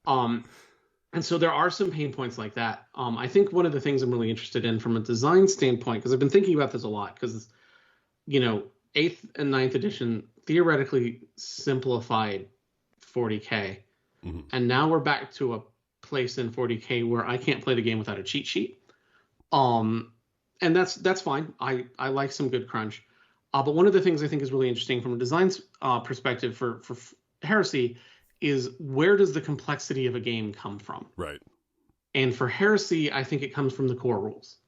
And so there are some pain points like that. I think one of the things I'm really interested in from a design standpoint, because I've been thinking about this a lot, because 8th and 9th edition theoretically simplified 40K, and now we're back to a place in 40K where I can't play the game without a cheat sheet. And that's fine. I like some good crunch. But one of the things I think is really interesting from a design perspective for Heresy is, where does the complexity of a game come from? Right. And for Heresy, I think it comes from the core rules.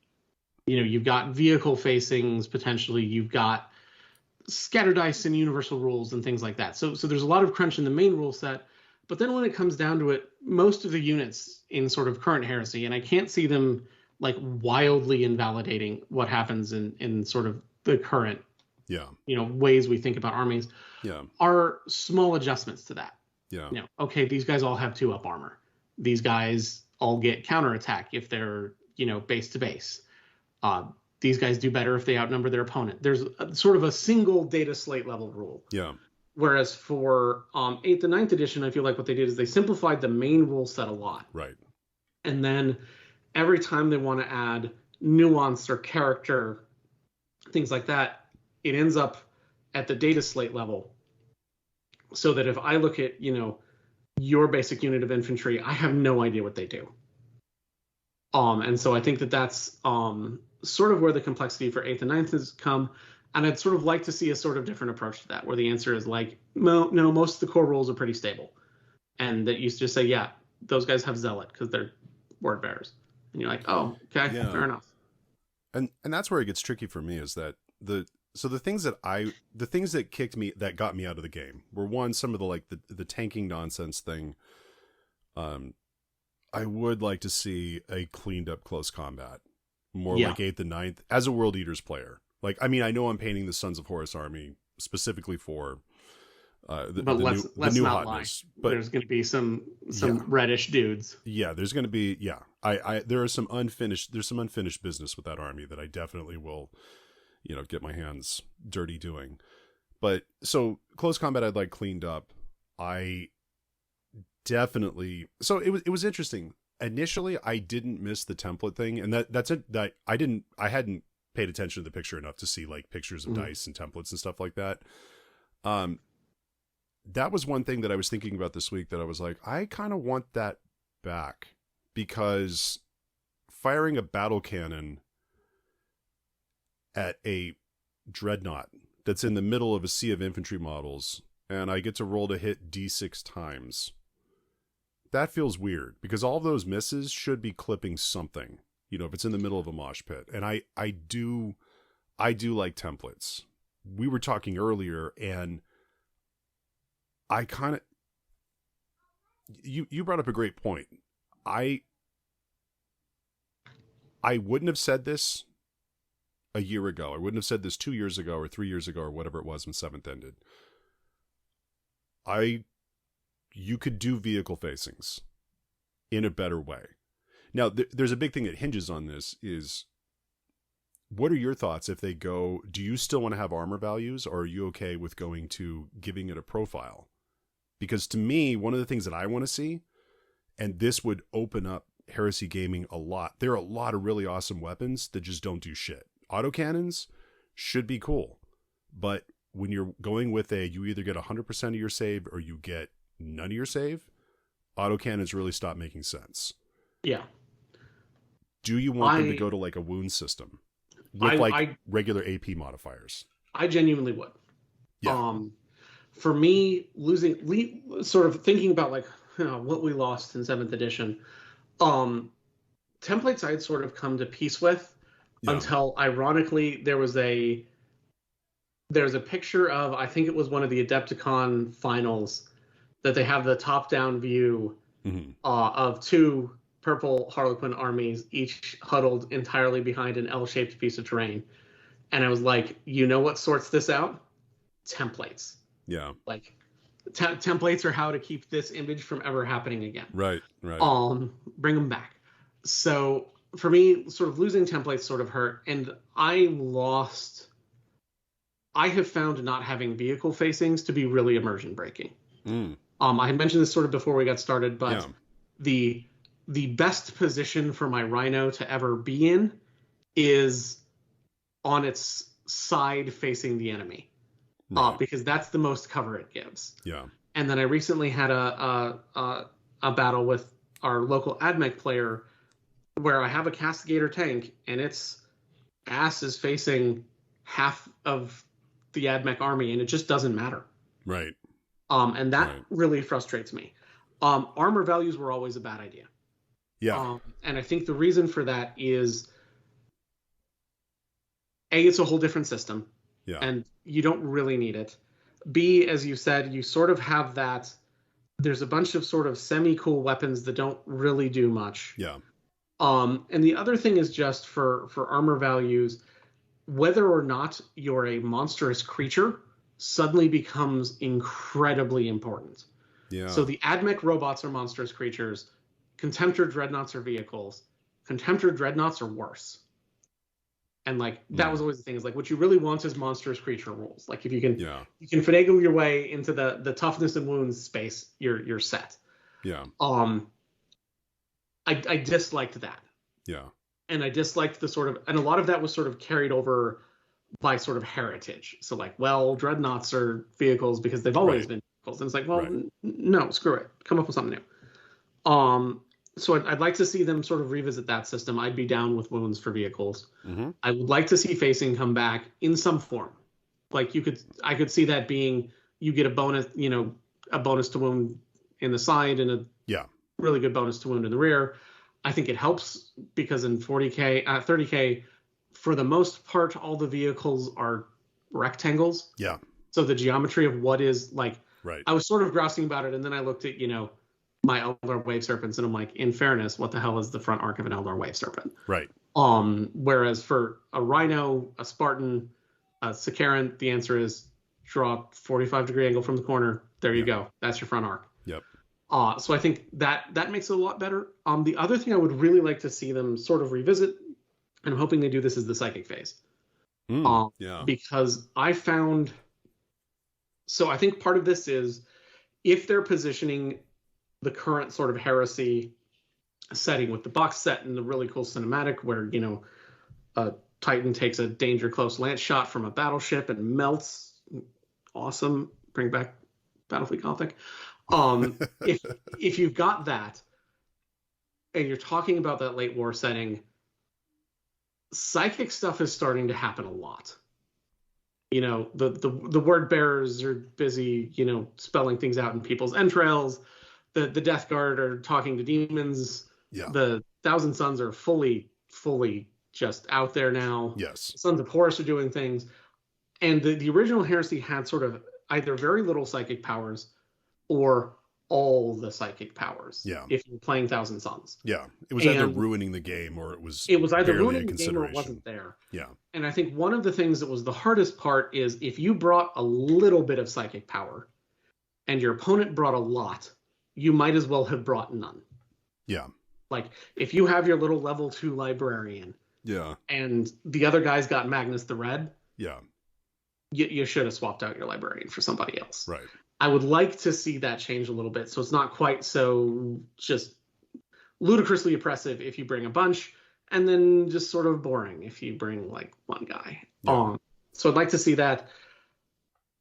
You've got vehicle facings, potentially. You've got scatter dice and universal rules and things like that. So there's a lot of crunch in the main rule set. But then when it comes down to it, most of the units in sort of current Heresy, and I can't see them like wildly invalidating what happens in sort of the current ways we think about armies, are small adjustments to that. Okay, these guys all have 2-up armor. These guys all get counterattack if they're base to base. These guys do better if they outnumber their opponent. There's sort of a single data slate level rule. Whereas for 8th and 9th edition, I feel like what they did is they simplified the main rule set a lot. Right. And then every time they want to add nuance or character, things like that, it ends up at the data slate level. So that if I look at, your basic unit of infantry, I have no idea what they do. And so I think that's sort of where the complexity for 8th and 9th has come. And I'd sort of like to see a sort of different approach to that, where the answer is like, no, most of the core rules are pretty stable. And that you just say, those guys have zealot because they're word bearers. And you're like, oh, okay, fair enough. And that's where it gets tricky for me, is that the things that got me out of the game were, one, some of the tanking nonsense thing. I would like to see a cleaned up close combat, more like 8th and 9th as a World Eaters player. Like, I mean, I know I'm painting the Sons of Horus army specifically for the new not hotness, lie. But there's going to be some reddish dudes. Yeah, there's going to be there's some unfinished business with that army that I definitely will, get my hands dirty doing. But so close combat, I'd like cleaned up. I definitely, so it was interesting. Initially, I didn't miss the template thing, and that's it. That I hadn't paid attention to the picture enough to see like pictures of dice and templates and stuff like that. That was one thing that I was thinking about this week, that I was like, I kind of want that back, because firing a battle cannon at a dreadnought that's in the middle of a sea of infantry models, and I get to roll to hit D6 times, that feels weird, because all of those misses should be clipping something, if it's in the middle of a mosh pit. And I do like templates. We were talking earlier, and I kind of, you brought up a great point. I wouldn't have said this a year ago. I wouldn't have said this 2 years ago or 3 years ago or whatever it was when 7th ended. You could do vehicle facings in a better way. Now, there's a big thing that hinges on this is, what are your thoughts if they go, do you still want to have armor values, or are you okay with giving it a profile? Because to me, one of the things that I want to see, and this would open up Heresy gaming a lot, there are a lot of really awesome weapons that just don't do shit. Autocannons should be cool, but when you're going with you either get 100% of your save or you get none of your save, autocannons really stop making sense. Yeah. Do you want them to go to like a wound system with regular AP modifiers? I genuinely would. Yeah. For me, sort of thinking about like what we lost in 7th edition, templates I'd sort of come to peace with until, ironically, there's a picture of, I think it was one of the Adepticon finals, that they have the top-down view of 2 purple Harlequin armies, each huddled entirely behind an L-shaped piece of terrain. And I was like, you know what sorts this out? Templates. Yeah. Like, templates are how to keep this image from ever happening again. Right. Bring them back. So for me, sort of losing templates sort of hurt. And I have found not having vehicle facings to be really immersion breaking. I had mentioned this sort of before we got started, but the best position for my Rhino to ever be in is on its side facing the enemy, because that's the most cover it gives. Yeah. And then I recently had a battle with our local AdMech player where I have a Castigator tank and its ass is facing half of the AdMech army, and it just doesn't matter. Right. And that really frustrates me. Armor values were always a bad idea. Yeah. And I think the reason for that is, A, it's a whole different system. Yeah. And you don't really need it. B, as you said, you sort of have that. There's a bunch of sort of semi-cool weapons that don't really do much. Yeah. And the other thing is just for armor values, whether or not you're a monstrous creature suddenly becomes incredibly important. Yeah. So the AdMech robots are monstrous creatures. Contemptor dreadnoughts are vehicles. Contemptor dreadnoughts are worse. And like that was always the thing, is like what you really want is monstrous creature rules. Like if you can you can finagle your way into the toughness and wounds space, you're set. Yeah. I disliked that. Yeah. And I disliked the sort of, and a lot of that was sort of carried over by sort of heritage. So like, well, dreadnoughts are vehicles because they've always been vehicles. And it's like, well, no, screw it. Come up with something new. So I'd like to see them sort of revisit that system. I'd be down with wounds for vehicles. I would like to see facing come back in some form. Like I could see that being, you get a bonus, a bonus to wound in the side and a really good bonus to wound in the rear. I think it helps because in 30K, for the most part, all the vehicles are rectangles. Yeah. So the geometry of what is like, I was sort of grousing about it, and then I looked at, my Eldar Wave Serpents, and I'm like, in fairness, what the hell is the front arc of an Eldar Wave Serpent? Right. Whereas for a Rhino, a Spartan, a Sicaran, the answer is draw 45-degree angle from the corner. There you go. That's your front arc. Yep. So I think that makes it a lot better. The other thing I would really like to see them sort of revisit, and I'm hoping they do this, is the psychic phase. Because I found, so I think part of this is if they're positioning the current sort of heresy setting with the box set and the really cool cinematic where, a Titan takes a danger close lance shot from a battleship and melts. Awesome. Bring back Battlefleet Gothic. If you've got that and you're talking about that late war setting, psychic stuff is starting to happen a lot. The word bearers are busy, spelling things out in people's entrails. The Death Guard are talking to demons. Yeah. The Thousand Sons are fully just out there now. Yes. Sons of Horus are doing things. And the original heresy had sort of either very little psychic powers or all the psychic powers. Yeah. If you're playing Thousand Sons. Yeah. It was either ruining the game or it was either ruining the game or it wasn't there. Yeah. And I think one of the things that was the hardest part is if you brought a little bit of psychic power and your opponent brought a lot, you might as well have brought none. Yeah. Like if you have your little level 2 librarian. Yeah. And the other guy's got Magnus the Red. Yeah. You should have swapped out your librarian for somebody else. Right. I would like to see that change a little bit, so it's not quite so just ludicrously oppressive if you bring a bunch, and then just sort of boring if you bring like one guy. Yeah. So I'd like to see that.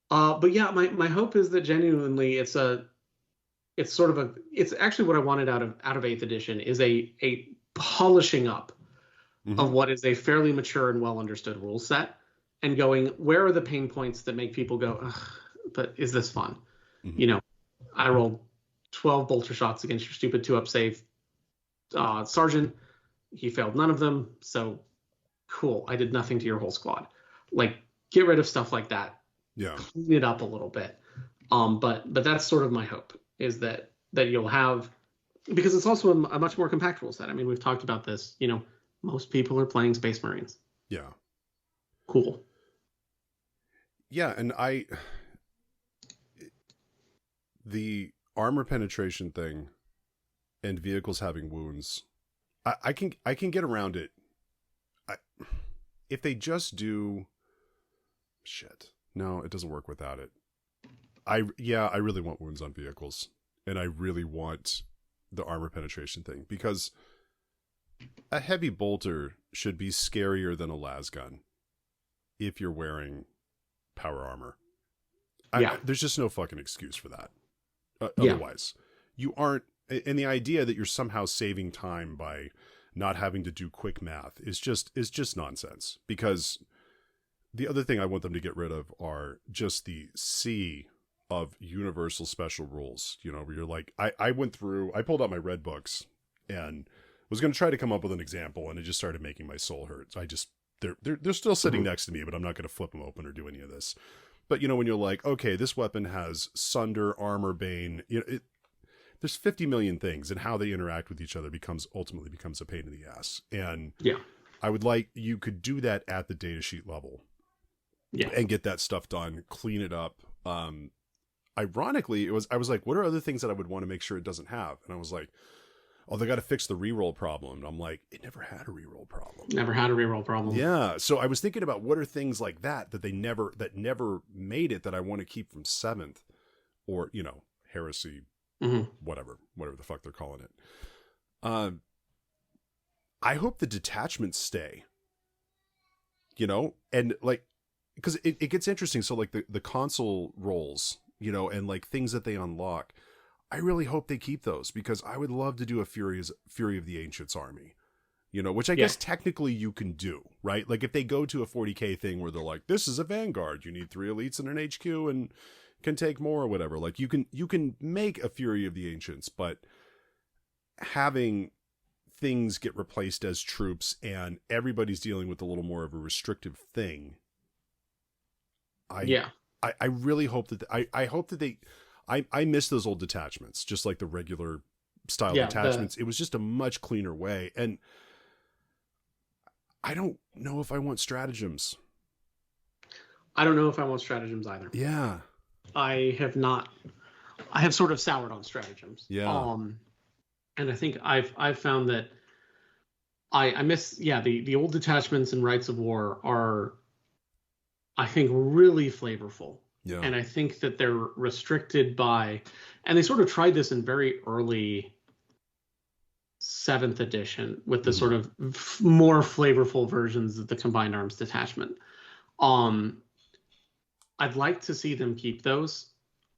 But yeah, my hope is that genuinely it's actually what I wanted out of 8th edition is a polishing up of what is a fairly mature and well understood rule set, and going, where are the pain points that make people go, ugh, but is this fun? You know, I rolled 12 bolter shots against your stupid 2-up save sergeant. He failed none of them, so cool. I did nothing to your whole squad. Like, get rid of stuff like that. Yeah. Clean it up a little bit. But that's sort of my hope, is that you'll have, because it's also a much more compact rule set. I mean, we've talked about this. You know, most people are playing Space Marines. Yeah. Cool. Yeah, and the armor penetration thing and vehicles having wounds, I can get around it. If they just do shit. No, it doesn't work without it. I really want wounds on vehicles, and I really want the armor penetration thing, because a heavy bolter should be scarier than a las gun if you're wearing power armor. There's just no fucking excuse for that. Otherwise, you aren't. And the idea that you're somehow saving time by not having to do quick math is just nonsense. Because the other thing I want them to get rid of are just the sea of universal special rules. You know, where you're like, I pulled out my red books and was going to try to come up with an example, and it just started making my soul hurt. They're still sitting next to me, but I'm not going to flip them open or do any of this. But, you know, when you're like, okay, this weapon has Sunder, Armor, Bane, you know, there's 50 million things, and how they interact with each other ultimately becomes a pain in the ass. And I would like, you could do that at the datasheet level and get that stuff done, clean it up. Ironically, I was like, what are other things that I would want to make sure it doesn't have? And I was like, oh, they got to fix the reroll problem. And I'm like, it never had a reroll problem. Never had a reroll problem. Yeah. So I was thinking about what are things like that never made it, that I want to keep from 7th, or, you know, Heresy, whatever the fuck they're calling it. I hope the detachments stay, you know, and like, because it gets interesting. So like the console rolls, you know, and like things that they unlock, I really hope they keep those, because I would love to do a Fury of the Ancients army, you know, which I guess technically you can do, right? Like if they go to a 40K thing where they're like, this is a Vanguard, you need 3 elites and an HQ and can take more or whatever. Like you can make a Fury of the Ancients, but having things get replaced as troops and everybody's dealing with a little more of a restrictive thing. I really hope that I hope that I miss those old detachments, just like the regular style detachments. It was just a much cleaner way. And I don't know if I want stratagems. I don't know if I want stratagems either. Yeah. I have sort of soured on stratagems. Yeah. And I think I've found that I miss, the old detachments and Rites of War are, I think, really flavorful. Yeah. And I think that they're restricted by, and they sort of tried this in very early 7th edition with the sort of more flavorful versions of the Combined Arms detachment. I'd like to see them keep those.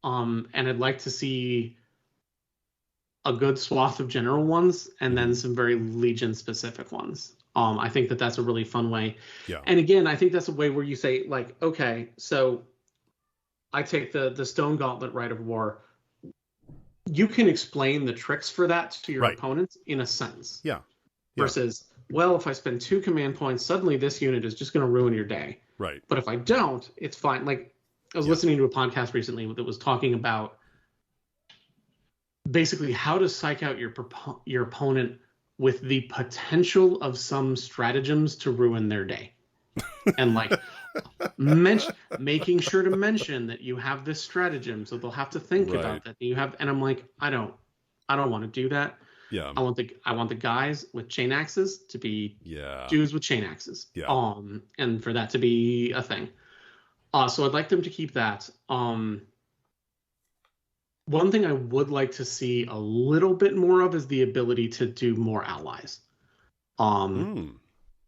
And I'd like to see a good swath of general ones and then some very Legion specific ones. I think that that's a really fun way. Yeah. And again, I think that's a way where you say, like, okay, so I take the Stone Gauntlet Rite of War. You can explain the tricks for that to your opponents in a sentence. Yeah. Versus, well, if I spend 2 command points, suddenly this unit is just going to ruin your day. Right. But if I don't, it's fine. Like, I was listening to a podcast recently that was talking about basically how to psych out your opponent with the potential of some stratagems to ruin their day. And like making sure to mention that you have this stratagem, so they'll have to think about that. And I'm like, I don't want to do that. Yeah. I want the guys with chain axes to be dudes with chain axes. Yeah. And for that to be a thing. So I'd like them to keep that. One thing I would like to see a little bit more of is the ability to do more allies.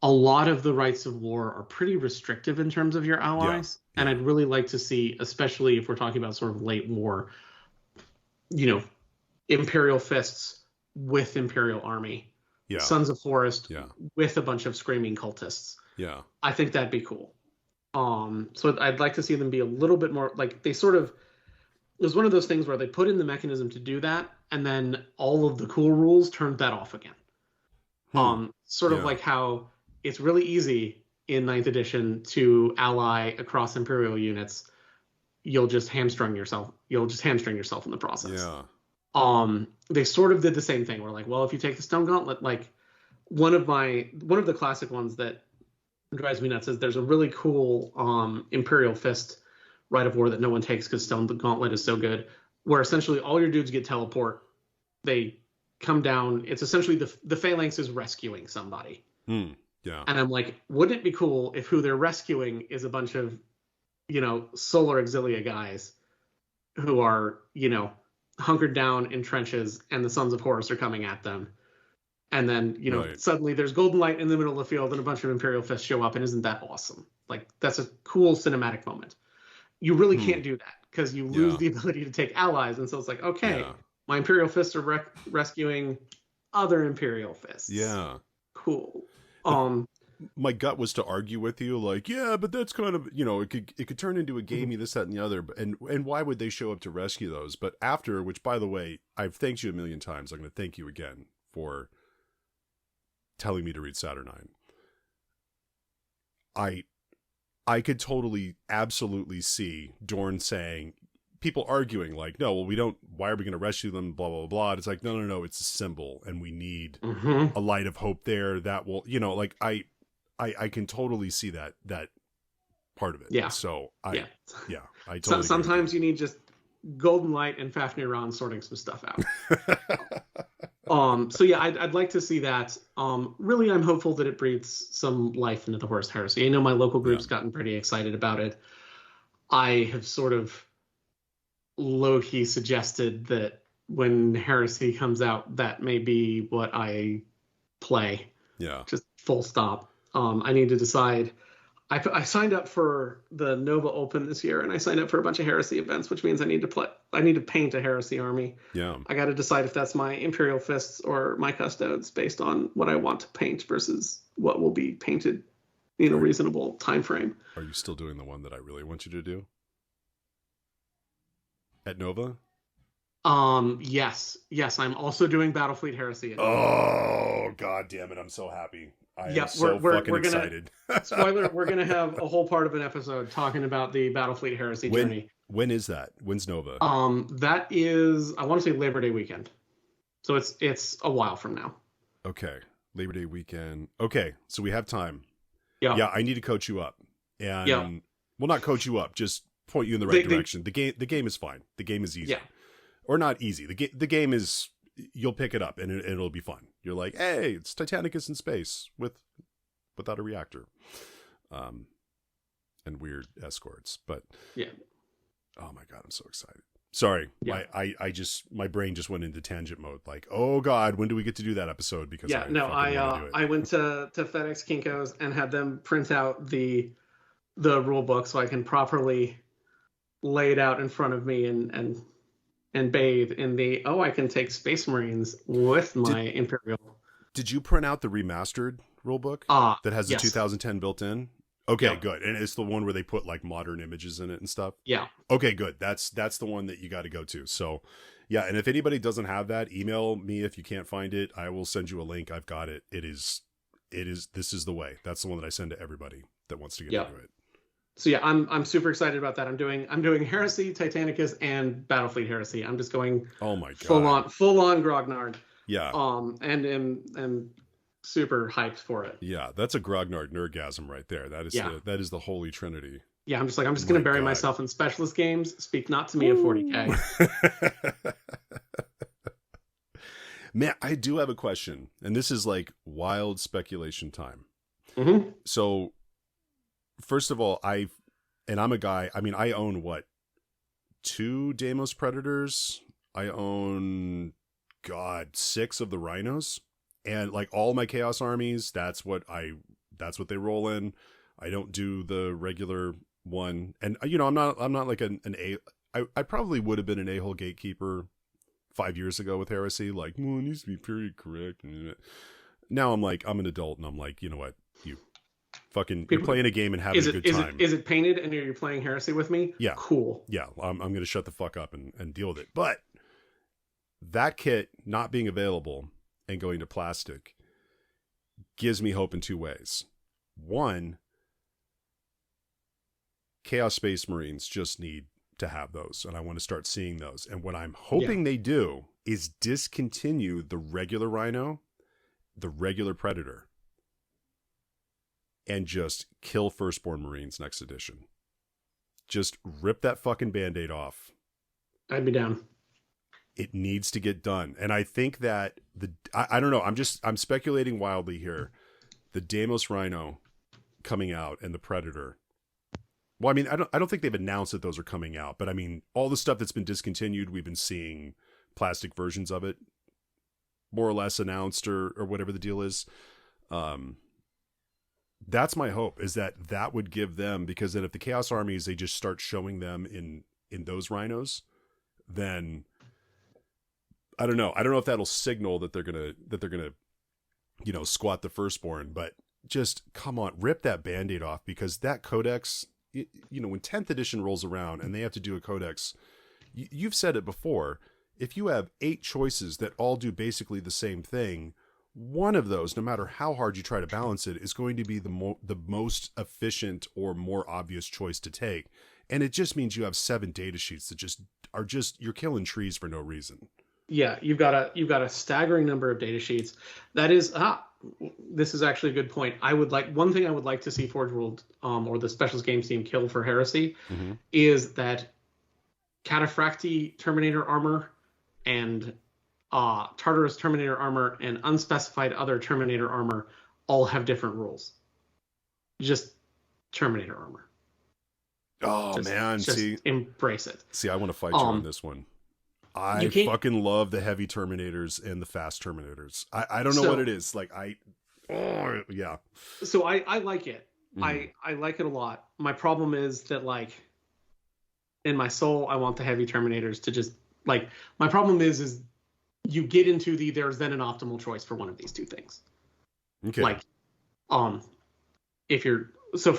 a lot of the rights of war are pretty restrictive in terms of your allies. Yeah. And I'd really like to see, especially if we're talking about sort of late war, Imperial fists with Imperial army. Yeah. Sons of Horus Yeah. with a bunch of screaming cultists. Yeah. I think that'd be cool. So I'd like to see them be a little bit more like they sort of. It was one of those things where they put in the mechanism to do that, and then all of the cool rules turned that off again. Sort of like how it's really easy in 9th edition to ally across Imperial units. You'll just hamstring yourself in the process. Yeah. They sort of did the same thing. We're like, well, if you take the Stone Gauntlet, like one of the classic ones that drives me nuts is there's a really cool Imperial Fist Rite of War that no one takes because Stone Gauntlet is so good, where essentially all your dudes get teleport. They come down. It's essentially the Phalanx is rescuing somebody. Yeah. And I'm like, wouldn't it be cool if who they're rescuing is a bunch of, Solar Auxilia guys who are, hunkered down in trenches and the Sons of Horus are coming at them. And then, Right. Suddenly there's golden light in the middle of the field and a bunch of Imperial fists show up. And isn't that awesome? Like, that's a cool cinematic moment. You really can't do that because you lose the ability to take allies. And so it's like, okay, my Imperial fists are rescuing other Imperial fists. Yeah. Cool. My gut was to argue with you, like, yeah, but that's kind of, it could turn into a gamey, this, that, and the other. And why would they show up to rescue those? But after, which, by the way, I've thanked you a million times. I'm going to thank you again for telling me to read Saturnine. I could totally, absolutely see Dorn saying, people arguing like, no, well, why are we going to rescue them, blah, blah, blah. And it's like, no, it's a symbol, and we need a light of hope there that will, like, I can totally see that part of it. Yeah. So I totally sometimes you need just golden light and Fafnir Ron sorting some stuff out. So yeah, I'd like to see that. Really, I'm hopeful that it breathes some life into the Horus Heresy. I know my local group's gotten pretty excited about it. I have sort of low-key suggested that when Heresy comes out, that may be what I play. Yeah. Just full stop. I need to decide. I signed up for the Nova Open this year, and I signed up for a bunch of Heresy events, which means I need to paint a Heresy army. Yeah. I got to decide if that's my Imperial Fists or my Custodes based on what I want to paint versus what will be painted in a reasonable time frame. Are you still doing the one that I really want you to do? At Nova? Yes. I'm also doing Battlefleet Heresy. Oh, God damn it. I'm so happy. I am so fucking excited. Spoiler, we're going to have a whole part of an episode talking about the Battlefleet Heresy journey. When is that? When's Nova? That is, I want to say Labor Day weekend. So it's a while from now. Okay. Labor Day weekend. Okay. So we have time. Yeah. Yeah, I need to coach you up. And well, not coach you up, just point you in the right direction. The game is fine. The game is easy. Yeah. Or not easy. The game is, you'll pick it up and it'll be fun. You're like, hey, it's Titanicus in space without a reactor, and weird escorts. But oh my God, I'm so excited. Sorry, my brain just went into tangent mode. Like, oh God, when do we get to do that episode? Because I went to FedEx Kinko's and had them print out the rule book so I can properly lay it out in front of me and bathe in I can take Space Marines with my Imperial. Did you print out the remastered rulebook that has the 2010 built in? Okay, good. And it's the one where they put like modern images in it and stuff? Yeah. Okay, good. That's the one that you got to go to. So, yeah, and if anybody doesn't have that, email me if you can't find it. I will send you a link. I've got it. This is the way. That's the one that I send to everybody that wants to get into it. So yeah, I'm super excited about that. I'm doing Heresy, Titanicus, and Battlefleet Heresy. I'm just going full on Grognard. Yeah. And am super hyped for it. Yeah, that's a Grognard nerdgasm right there. That is the holy trinity. Yeah, I'm just going to bury myself in specialist games. Speak not to me of 40K. Man, I do have a question, and this is like wild speculation time. Mm-hmm. So, first of all, I'm a guy. I mean, I own 2 Deimos Predators. I own 6 of the Rhinos, and like all my Chaos armies. That's what that's what they roll in. I don't do the regular one. And I'm not like I probably would have been an a-hole gatekeeper 5 years ago with Heresy. Like, well, it needs to be period correct. Now I'm like, I'm an adult, and I'm like, you know what? You're playing a game and having a good time. Is it painted and you're playing Heresy with me? Yeah. Cool. Yeah. I'm going to shut the fuck up and deal with it. But that kit not being available and going to plastic gives me hope in two ways. One, Chaos Space Marines just need to have those, and I want to start seeing those. And what I'm hoping they do is discontinue the regular Rhino, the regular Predator, and just kill Firstborn Marines next edition. Just rip that fucking Band-Aid off. I'd be down. It needs to get done. And I think that I don't know, I'm speculating wildly here. The Deimos Rhino coming out and the Predator. Well, I mean, I don't think they've announced that those are coming out, but I mean, all the stuff that's been discontinued, we've been seeing plastic versions of it more or less announced or whatever the deal is. That's my hope, is that would give them, because then if the Chaos Armies, they just start showing them in those Rhinos, then I don't know if that'll signal that they're gonna squat the Firstborn, but just come on, rip that Band-Aid off, because that Codex, when 10th edition rolls around and they have to do a Codex, you've said it before, if you have 8 choices that all do basically the same thing, one of those, no matter how hard you try to balance it, is going to be the most efficient or more obvious choice to take. And it just means you have 7 data sheets that you're killing trees for no reason. Yeah, you've got a staggering number of data sheets. That is, this is actually a good point. One thing I would like to see Forge World or the Specialist Games team kill for Heresy is that Cataphracti Terminator armor and Tartarus Terminator armor and unspecified other Terminator armor all have different rules. Just Terminator armor. Oh, man. Just embrace it. See, I want to fight you on this one. I fucking love the heavy Terminators and the fast Terminators. I don't know what it is. Like, yeah. So I like it. I like it a lot. My problem is that, like, in my soul, I want the heavy Terminators to just, like, my problem is you get into there's then an optimal choice for one of these two things. Okay. Like, for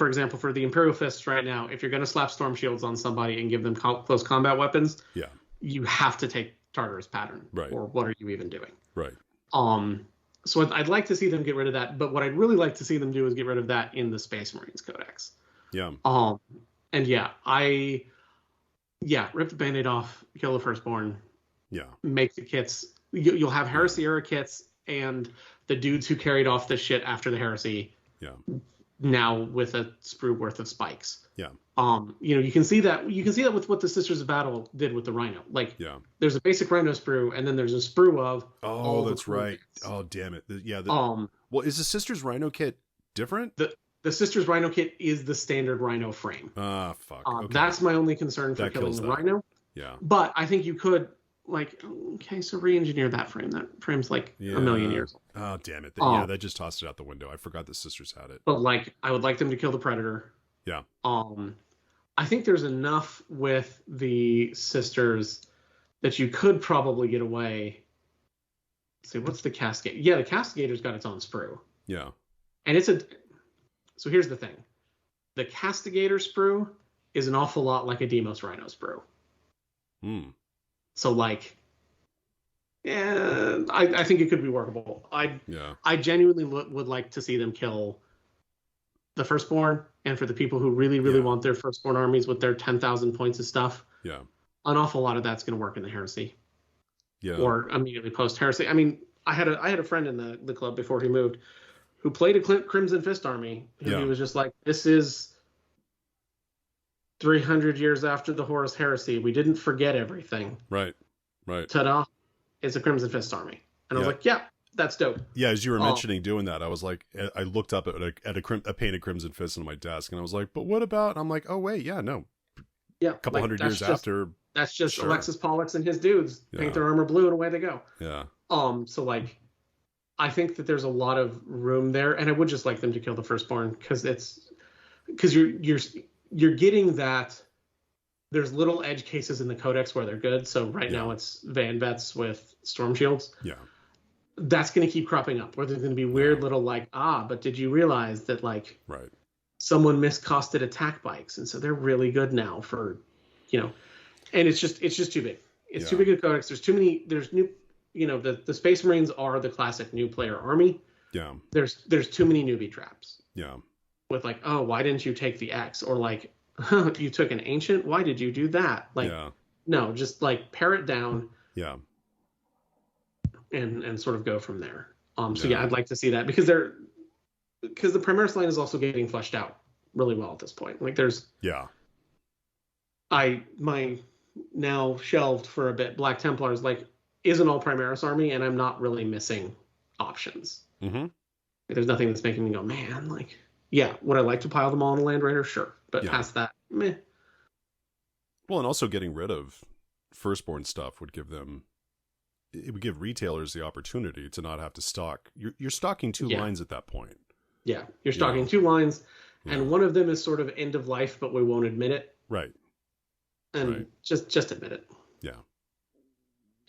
example, for the Imperial Fists right now, if you're going to slap Storm Shields on somebody and give them close combat weapons, you have to take Tartarus Pattern. Right. Or what are you even doing? Right. So I'd like to see them get rid of that, but what I'd really like to see them do is get rid of that in the Space Marines Codex. Yeah. And rip the Band-Aid off, kill the Firstborn. Yeah. Make the kits. You'll have Heresy era kits and the dudes who carried off this shit after the Heresy. Yeah. Now with a sprue worth of spikes. Yeah. You can see that with what the Sisters of Battle did with the Rhino. Like, there's a basic Rhino sprue, and then there's a sprue of. Oh, that's right. Kits. Oh, damn it. Well, is the Sisters Rhino kit different? The Sisters Rhino kit is the standard Rhino frame. Fuck. Okay. That's my only concern for killing the Rhino. Yeah. But I think you could, like, so re-engineer that frame. That frame's like a million years old. Oh, damn it. That just tossed it out the window. I forgot the Sisters had it. But, like, I would like them to kill the Predator. Yeah. I think there's enough with the Sisters that you could probably get away. Let's see, what's the Cascade? Yeah, the Castigator's got its own sprue. Yeah. And so here's the thing. The Castigator sprue is an awful lot like a Deimos Rhino sprue. So, like, I think it could be workable. I genuinely would like to see them kill the Firstborn, and for the people who really, really want their Firstborn armies with their 10,000 points of stuff, an awful lot of that's going to work in the Heresy. Yeah. Or immediately post Heresy. I mean, I had a friend in the club before he moved who played a Crimson Fist army. He was just like, this is 300 years after the Horus Heresy. We didn't forget everything. Right. Ta-da. It's a Crimson Fist army. And I was like, that's dope. Yeah, as you were mentioning doing that, I was like, I looked up at a painted Crimson Fist on my desk, and I was like, but what about? And I'm like, oh wait, a couple hundred years after. That's just Alexis Pollux and his dudes paint their armor blue, and away they go. Yeah. So, like, I think that there's a lot of room there, and I would just like them to kill the firstborn because you're getting that. There's little edge cases in the codex where they're good. So right now it's Van Vets with storm shields. Yeah. That's going to keep cropping up where there's going to be weird little like, but did you realize that like someone miscosted attack bikes? And so they're really good now for, and it's just too big. It's too big a codex. There's too many, there's new, the Space Marines are the classic new player army. Yeah. There's too many newbie traps. Yeah. With like, why didn't you take the X? Or like, you took an ancient? Why did you do that? Like, no, just like pare it down. Yeah. And sort of go from there. I'd like to see that because the Primaris line is also getting fleshed out really well at this point. Like there's my now shelved for a bit Black Templars like is an all Primaris army, and I'm not really missing options. Mm-hmm. Like, there's nothing that's making me go, man, like, would I like to pile them all on a Land Raider? Sure. But past that, meh. Well, and also getting rid of firstborn stuff would give retailers the opportunity to not have to stock. You're stocking two lines at that point. Yeah, you're stocking two lines, and one of them is sort of end of life, but we won't admit it. Right. And just admit it. Yeah.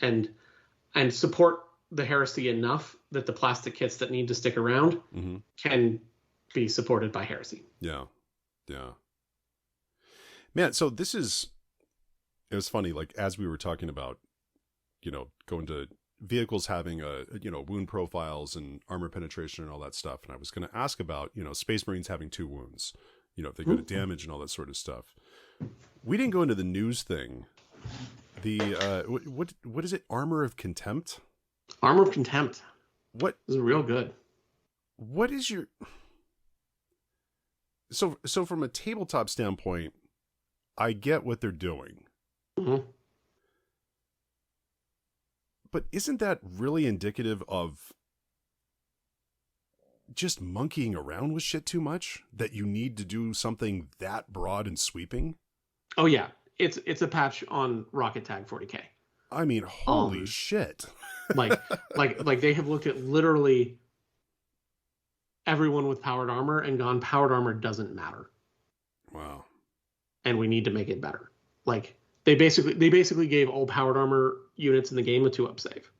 And support the heresy enough that the plastic kits that need to stick around can be supported by heresy. Yeah. Yeah. Man, so it was funny, like as we were talking about, going to vehicles having wound profiles and armor penetration and all that stuff. And I was going to ask about, Space Marines having 2 wounds, if they go to damage and all that sort of stuff. We didn't go into the news thing. The, what is it? Armor of Contempt? Armor of Contempt. What is real good. What is your, so from a tabletop standpoint, I get what they're doing. Mm-hmm. But isn't that really indicative of just monkeying around with shit too much? That you need to do something that broad and sweeping? Oh yeah, it's a patch on Rocket Tag 40K. I mean, holy shit! like they have looked at literally everyone with powered armor and gone, powered armor doesn't matter. Wow. And we need to make it better. Like they basically gave all powered armor units in the game a 2-up save.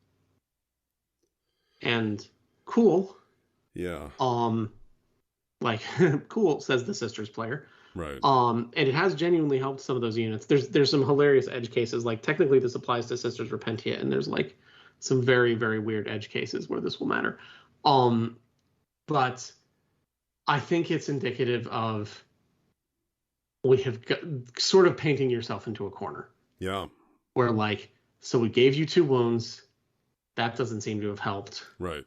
And cool. Yeah. Like cool, says the Sisters player. Right. And it has genuinely helped some of those units. There's some hilarious edge cases. Like technically this applies to Sisters Repentia, and there's like some very, very weird edge cases where this will matter. But I think it's indicative of we have got, sort of painting yourself into a corner. Yeah. Where like, so we gave you 2 wounds. That doesn't seem to have helped. Right.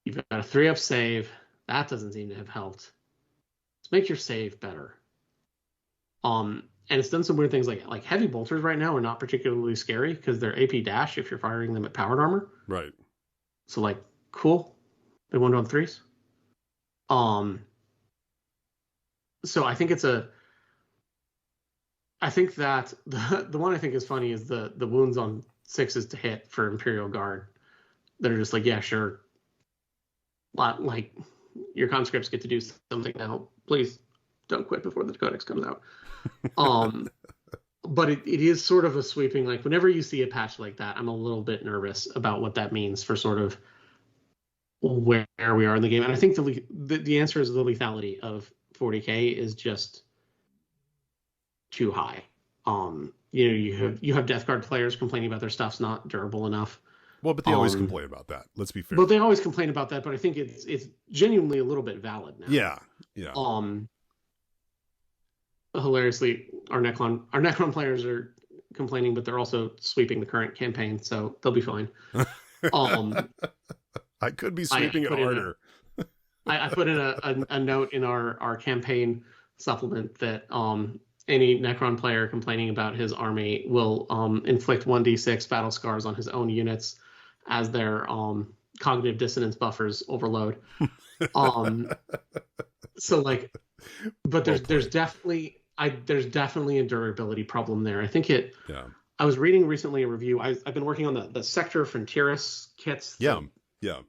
You've got a 3-up save. That doesn't seem to have helped. Let's make your save better. And it's done some weird things like heavy bolters right now are not particularly scary because they're AP dash if you're firing them at powered armor. Right. So like, cool. They won on 3s. So I think I think that the one I think is funny is the wounds on 6s to hit for Imperial Guard that are just like, yeah, sure. Like your conscripts get to do something now. Please don't quit before the codex comes out. But it is sort of a sweeping, like whenever you see a patch like that, I'm a little bit nervous about what that means for sort of where we are in the game. And I think the answer is the lethality of 40K is just too high. You have Death Guard players complaining about their stuff's not durable enough. Well, but they always complain about that. Let's be fair. But they always complain about that. But I think it's genuinely a little bit valid now. Yeah, yeah. Hilariously, our Necron players are complaining, but they're also sweeping the current campaign, so they'll be fine. I could be sweeping it harder. I put in a note in our campaign supplement that any Necron player complaining about his army will inflict 1d6 battle scars on his own units as their cognitive dissonance buffers overload. So like, but there's definitely a durability problem there. I think it. Yeah. I was reading recently a review. I've been working on the Sector Frontieris kits. Yeah. Yeah.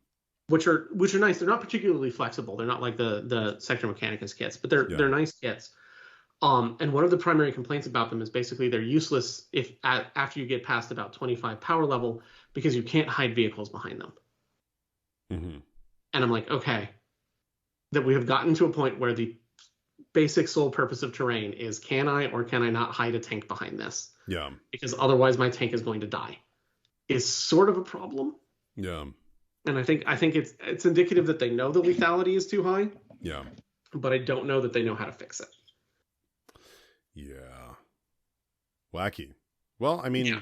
which are nice. They're not particularly flexible. They're not like the Sector Mechanicus kits, but they're nice kits. And one of the primary complaints about them is basically they're useless if after you get past about 25 power level, because you can't hide vehicles behind them. Mm-hmm. And I'm like, okay, that we have gotten to a point where the basic sole purpose of terrain is, can I or can I not hide a tank behind this? Yeah. Because otherwise my tank is going to die. Is sort of a problem. Yeah. And I think it's indicative that they know the lethality is too high. Yeah. But I don't know that they know how to fix it. Yeah. Wacky. Well, I mean,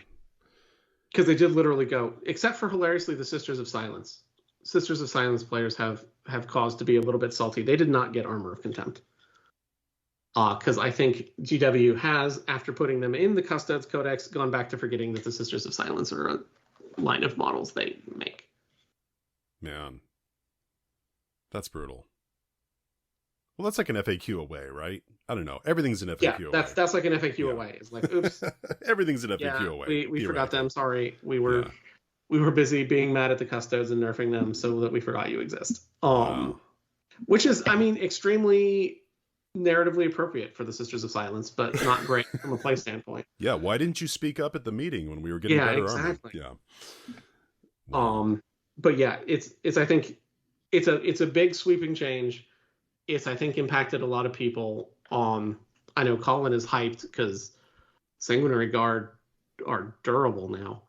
because they did literally go, except for hilariously the Sisters of Silence. Sisters of Silence players have caused to be a little bit salty. They did not get Armor of Contempt. Because I think GW has, after putting them in the Custodes Codex, gone back to forgetting that the Sisters of Silence are a line of models they make. Man. That's brutal. Well, that's like an FAQ away, right? I don't know. Everything's an FAQ away. Yeah, that's like an FAQ away. It's like, oops. Everything's an FAQ away. We forgot them. Sorry. We were busy being mad at the Custodes and nerfing them so that we forgot you exist. Which is, I mean, extremely narratively appropriate for the Sisters of Silence, but not great from a play standpoint. Yeah, why didn't you speak up at the meeting when we were getting better exactly. armor? Yeah. But yeah, it's I think it's a big sweeping change. It's, I think, impacted a lot of people. I know Colin is hyped because Sanguinary Guard are durable now.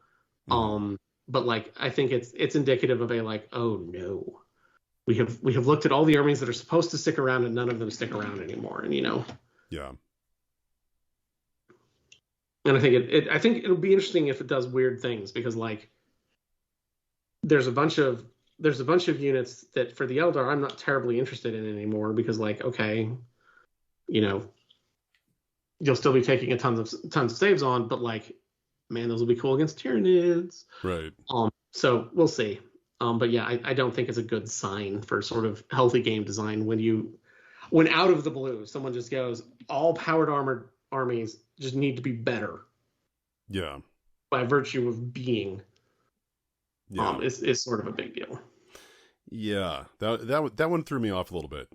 But like, I think it's indicative of a like, oh no, we have looked at all the armies that are supposed to stick around and none of them stick around anymore. And yeah. And I think it'll be interesting if it does weird things, because like there's a bunch of units that for the Eldar I'm not terribly interested in anymore, because like, okay, you'll still be taking tons of saves on, but like, man, those will be cool against Tyranids. Right. So we'll see. But yeah, I don't think it's a good sign for sort of healthy game design when out of the blue someone just goes, all powered armored armies just need to be better. Yeah. By virtue of being. Yeah. Is sort of a big deal. Yeah. That one threw me off a little bit.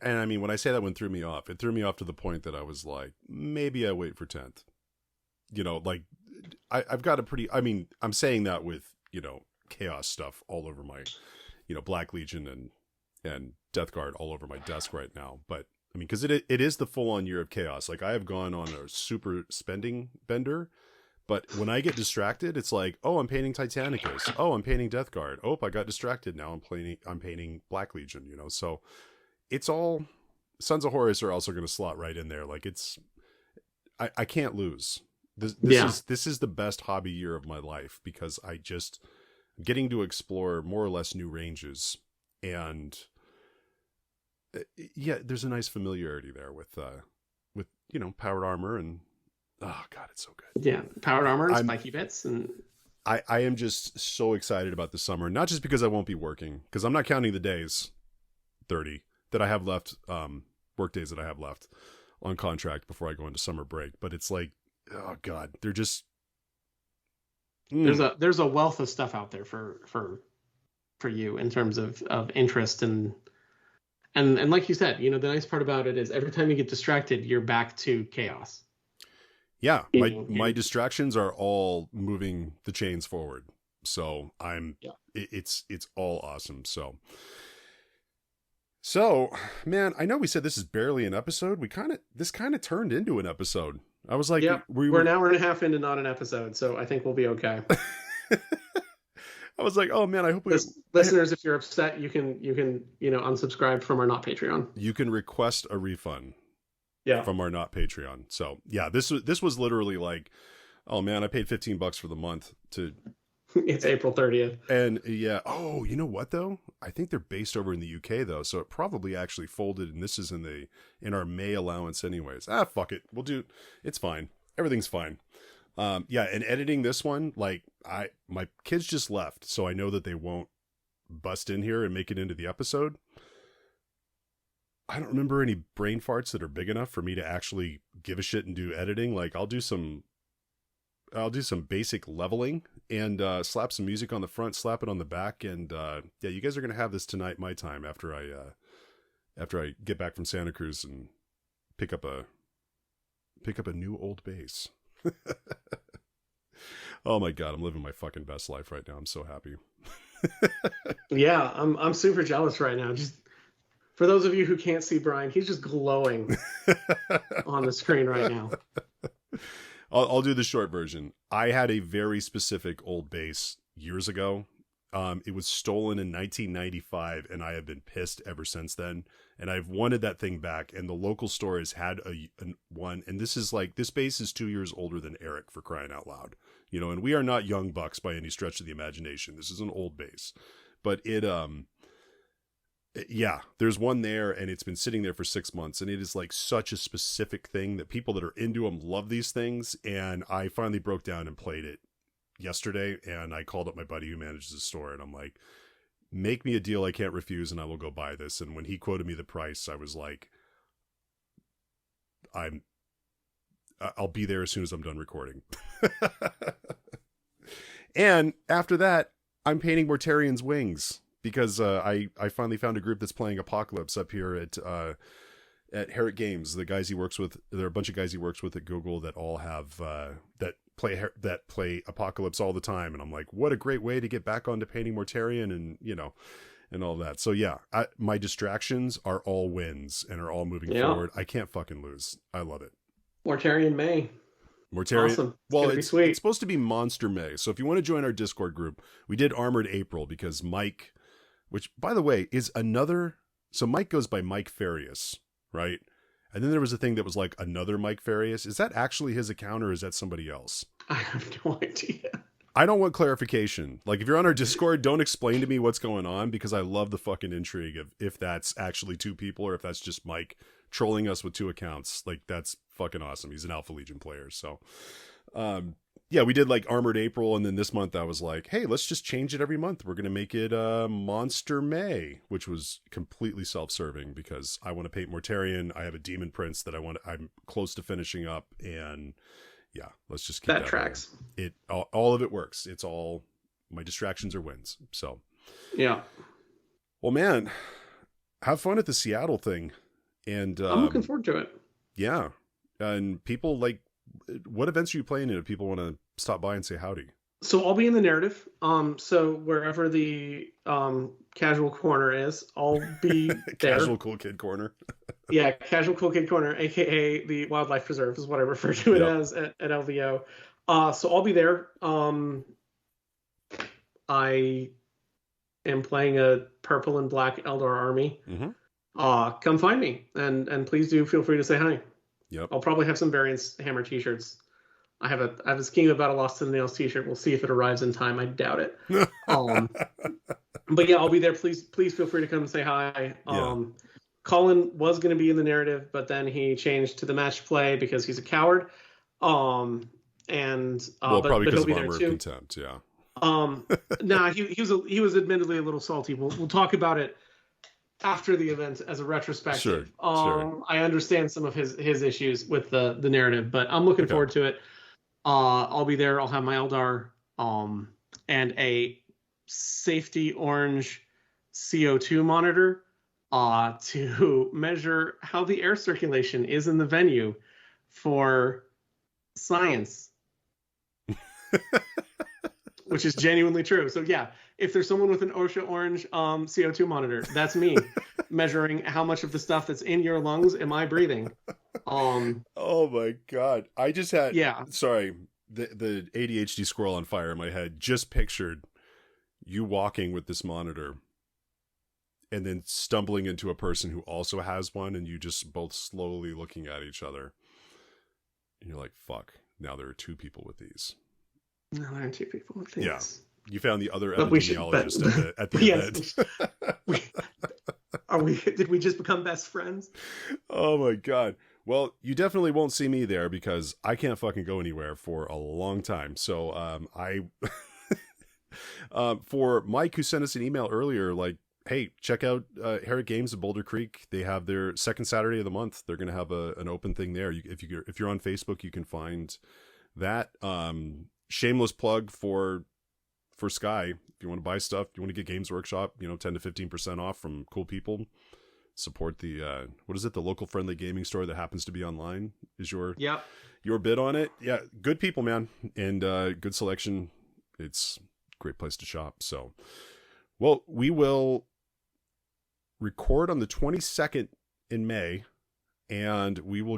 I mean, when I say that one threw me off, it threw me off to the point that I was like, maybe I wait for 10th. Like I've got a pretty, I mean, I'm saying that with, chaos stuff all over my, Black Legion and Death Guard all over my desk right now. But I mean, because it is the full on year of chaos. Like I have gone on a super spending bender, but when I get distracted, it's like, oh, I'm painting Titanicus. Oh, I'm painting Death Guard. Oh, I got distracted. Now I'm painting Black Legion. So it's all Sons of Horus are also going to slot right in there. Like I can't lose. This is the best hobby year of my life, because I just getting to explore more or less new ranges, and there's a nice familiarity there with powered armor, and oh god, it's so good. Yeah, powered armor, spiky bits, and I am just so excited about the summer, not just because I won't be working, because I'm not counting the days 30 that I have left, work days that I have left on contract before I go into summer break, but it's like, oh god, they're just there's a wealth of stuff out there for you in terms of interest, and like you said, the nice part about it is every time you get distracted, you're back to chaos. Yeah, my distractions are all moving the chains forward, so it's all awesome. So man, I know we said this is barely an episode. This kind of turned into an episode. I was like, we're an hour and a half into not an episode, so I think we'll be okay. I was like, oh man, I hope listeners, if you're upset, you can unsubscribe from our not Patreon. You can request a refund. Yeah. From our not Patreon. So yeah, this was literally like, oh man, I paid $15 for the month to. It's April 30th. And yeah, oh, you know what though? I think they're based over in the UK though, so it probably actually folded, and this is in our May allowance anyways. Fuck it, we'll do. It's fine. Everything's fine. Yeah, and editing this one, like my kids just left, so I know that they won't bust in here and make it into the episode. I don't remember any brain farts that are big enough for me to actually give a shit and do editing. Like I'll do some I'll do some basic leveling and slap some music on the front, slap it on the back, and yeah, you guys are gonna have this tonight, my time, after I get back from Santa Cruz and pick up a new old bass. Oh my god, I'm living my fucking best life right now. I'm so happy. Yeah, I'm super jealous right now. Just for those of you who can't see Brian, he's just glowing on the screen right now. I'll do the short version. I had a very specific old bass years ago. It was stolen in 1995, and I have been pissed ever since then. And I've wanted that thing back. And the local store has had one. And this bass is 2 years older than Eric, for crying out loud. You know, and we are not young bucks by any stretch of the imagination. This is an old bass, but yeah, there's one there, and it's been sitting there for 6 months, and it is like such a specific thing that people that are into them love these things. And I finally broke down and played it yesterday, and I called up my buddy who manages the store, and I'm like, make me a deal I can't refuse, and I will go buy this. And when he quoted me the price, I was like, I'll be there as soon as I'm done recording. And after that, I'm painting Mortarian's wings, because I finally found a group that's playing Apocalypse up here at Herrick Games. The guys he works with, there are a bunch of guys he works with at Google that all have that play Apocalypse all the time, and I'm like, what a great way to get back onto painting Mortarion, and you know, and all that. So yeah, my distractions are all wins and are all moving forward. I can't fucking lose. I love it. Mortarion May. Mortarion. Awesome. Well, it's supposed to be Monster May. So if you want to join our Discord group, we did Armored April because Mike, which by the way is another. So Mike goes by Mike Farias, right? And then there was a thing that was like another Mike Farias. Is that actually his account, or is that somebody else? I have no idea. I don't want clarification. Like, if you're on our Discord, don't explain to me what's going on, because I love the fucking intrigue of if that's actually two people or if that's just Mike trolling us with two accounts. Like, that's fucking awesome. He's an Alpha Legion player. So, yeah, we did like Armored April, and then this month I was like, hey, let's just change it every month. We're going to make it Monster May, which was completely self-serving because I want to paint Mortarion. I have a Demon Prince that I'm close to finishing up, and yeah, let's just keep that tracks. It all of it works. It's all my distractions are wins. So, yeah. Well, man, have fun at the Seattle thing, and I'm looking forward to it. Yeah, and people like. What events are you playing in if people want to stop by and say howdy? So I'll be in the narrative. So wherever the casual corner is, I'll be there. Casual cool kid corner. Yeah, casual cool kid corner, aka the wildlife preserve is what I refer to it as at LVO. So I'll be there. I am playing a purple and black Eldar army. Mm-hmm. Come find me, and please do feel free to say hi. Yep. I'll probably have some variants Hammer t-shirts. I have a Scheme About a Lost to the Nails t-shirt. We'll see if it arrives in time. I doubt it. But yeah, I'll be there. Please feel free to come and say hi. Colin was going to be in the narrative, but then he changed to the match play because he's a coward. Probably because of Armor of Contempt. Yeah. Nah, he was admittedly a little salty. We'll talk about it after the event as a retrospective. Sure. I understand some of his issues with the narrative, but I'm looking forward to it. I'll be there. I'll have my Eldar and a safety orange CO2 monitor to measure how the air circulation is in the venue for science. Which is genuinely true. So yeah, if there's someone with an OSHA orange CO2 monitor, that's me measuring how much of the stuff that's in your lungs am I breathing. Oh my God. I just had, sorry, the ADHD squirrel on fire in my head just pictured you walking with this monitor and then stumbling into a person who also has one, and you just both slowly looking at each other. And you're like, fuck, now there are two people with these. No, there are two people with these. Yeah. You found the other epidemiologist at the event. Did we just become best friends? Oh my God. Well, you definitely won't see me there because I can't fucking go anywhere for a long time. So for Mike, who sent us an email earlier, like, hey, check out Herrick Games of Boulder Creek. They have their second Saturday of the month. They're going to have an open thing there. If you're on Facebook, you can find that. Shameless plug for Sky. If you want to buy stuff, you want to get Games Workshop, 10 to 15% off from cool people. Support the what is it? The local friendly gaming store that happens to be online is your bid on it. Yeah, good people, man, and good selection. It's a great place to shop. So, well, we will record on the 22nd in May, and we'll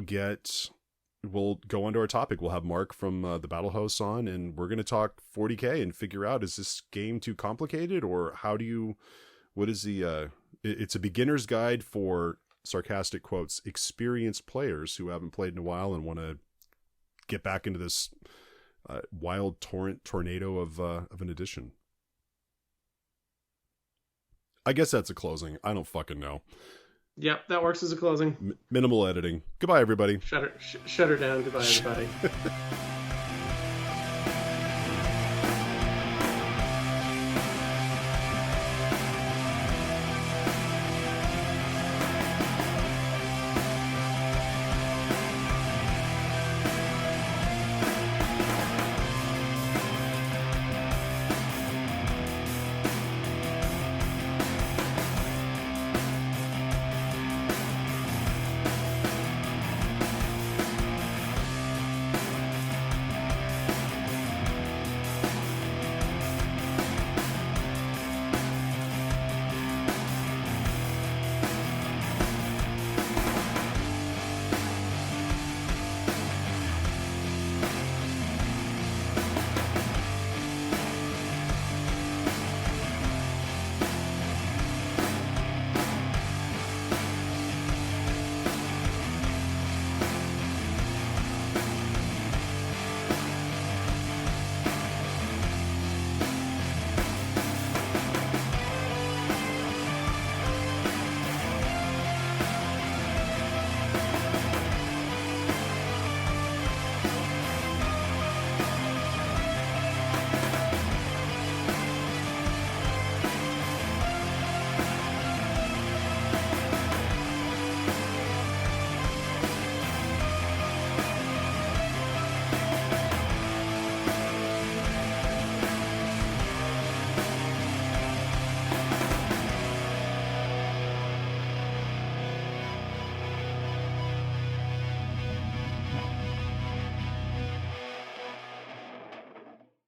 go on to our topic. We'll have Mark from the Battle House on, and we're going to talk 40K and figure out, is this game too complicated, or what is the, it's a beginner's guide for, sarcastic quotes, experienced players who haven't played in a while and want to get back into this wild tornado of an edition. I guess that's a closing. I don't fucking know. Yep, that works as a closing. Minimal editing. Goodbye, everybody. Shut her down. Goodbye, everybody.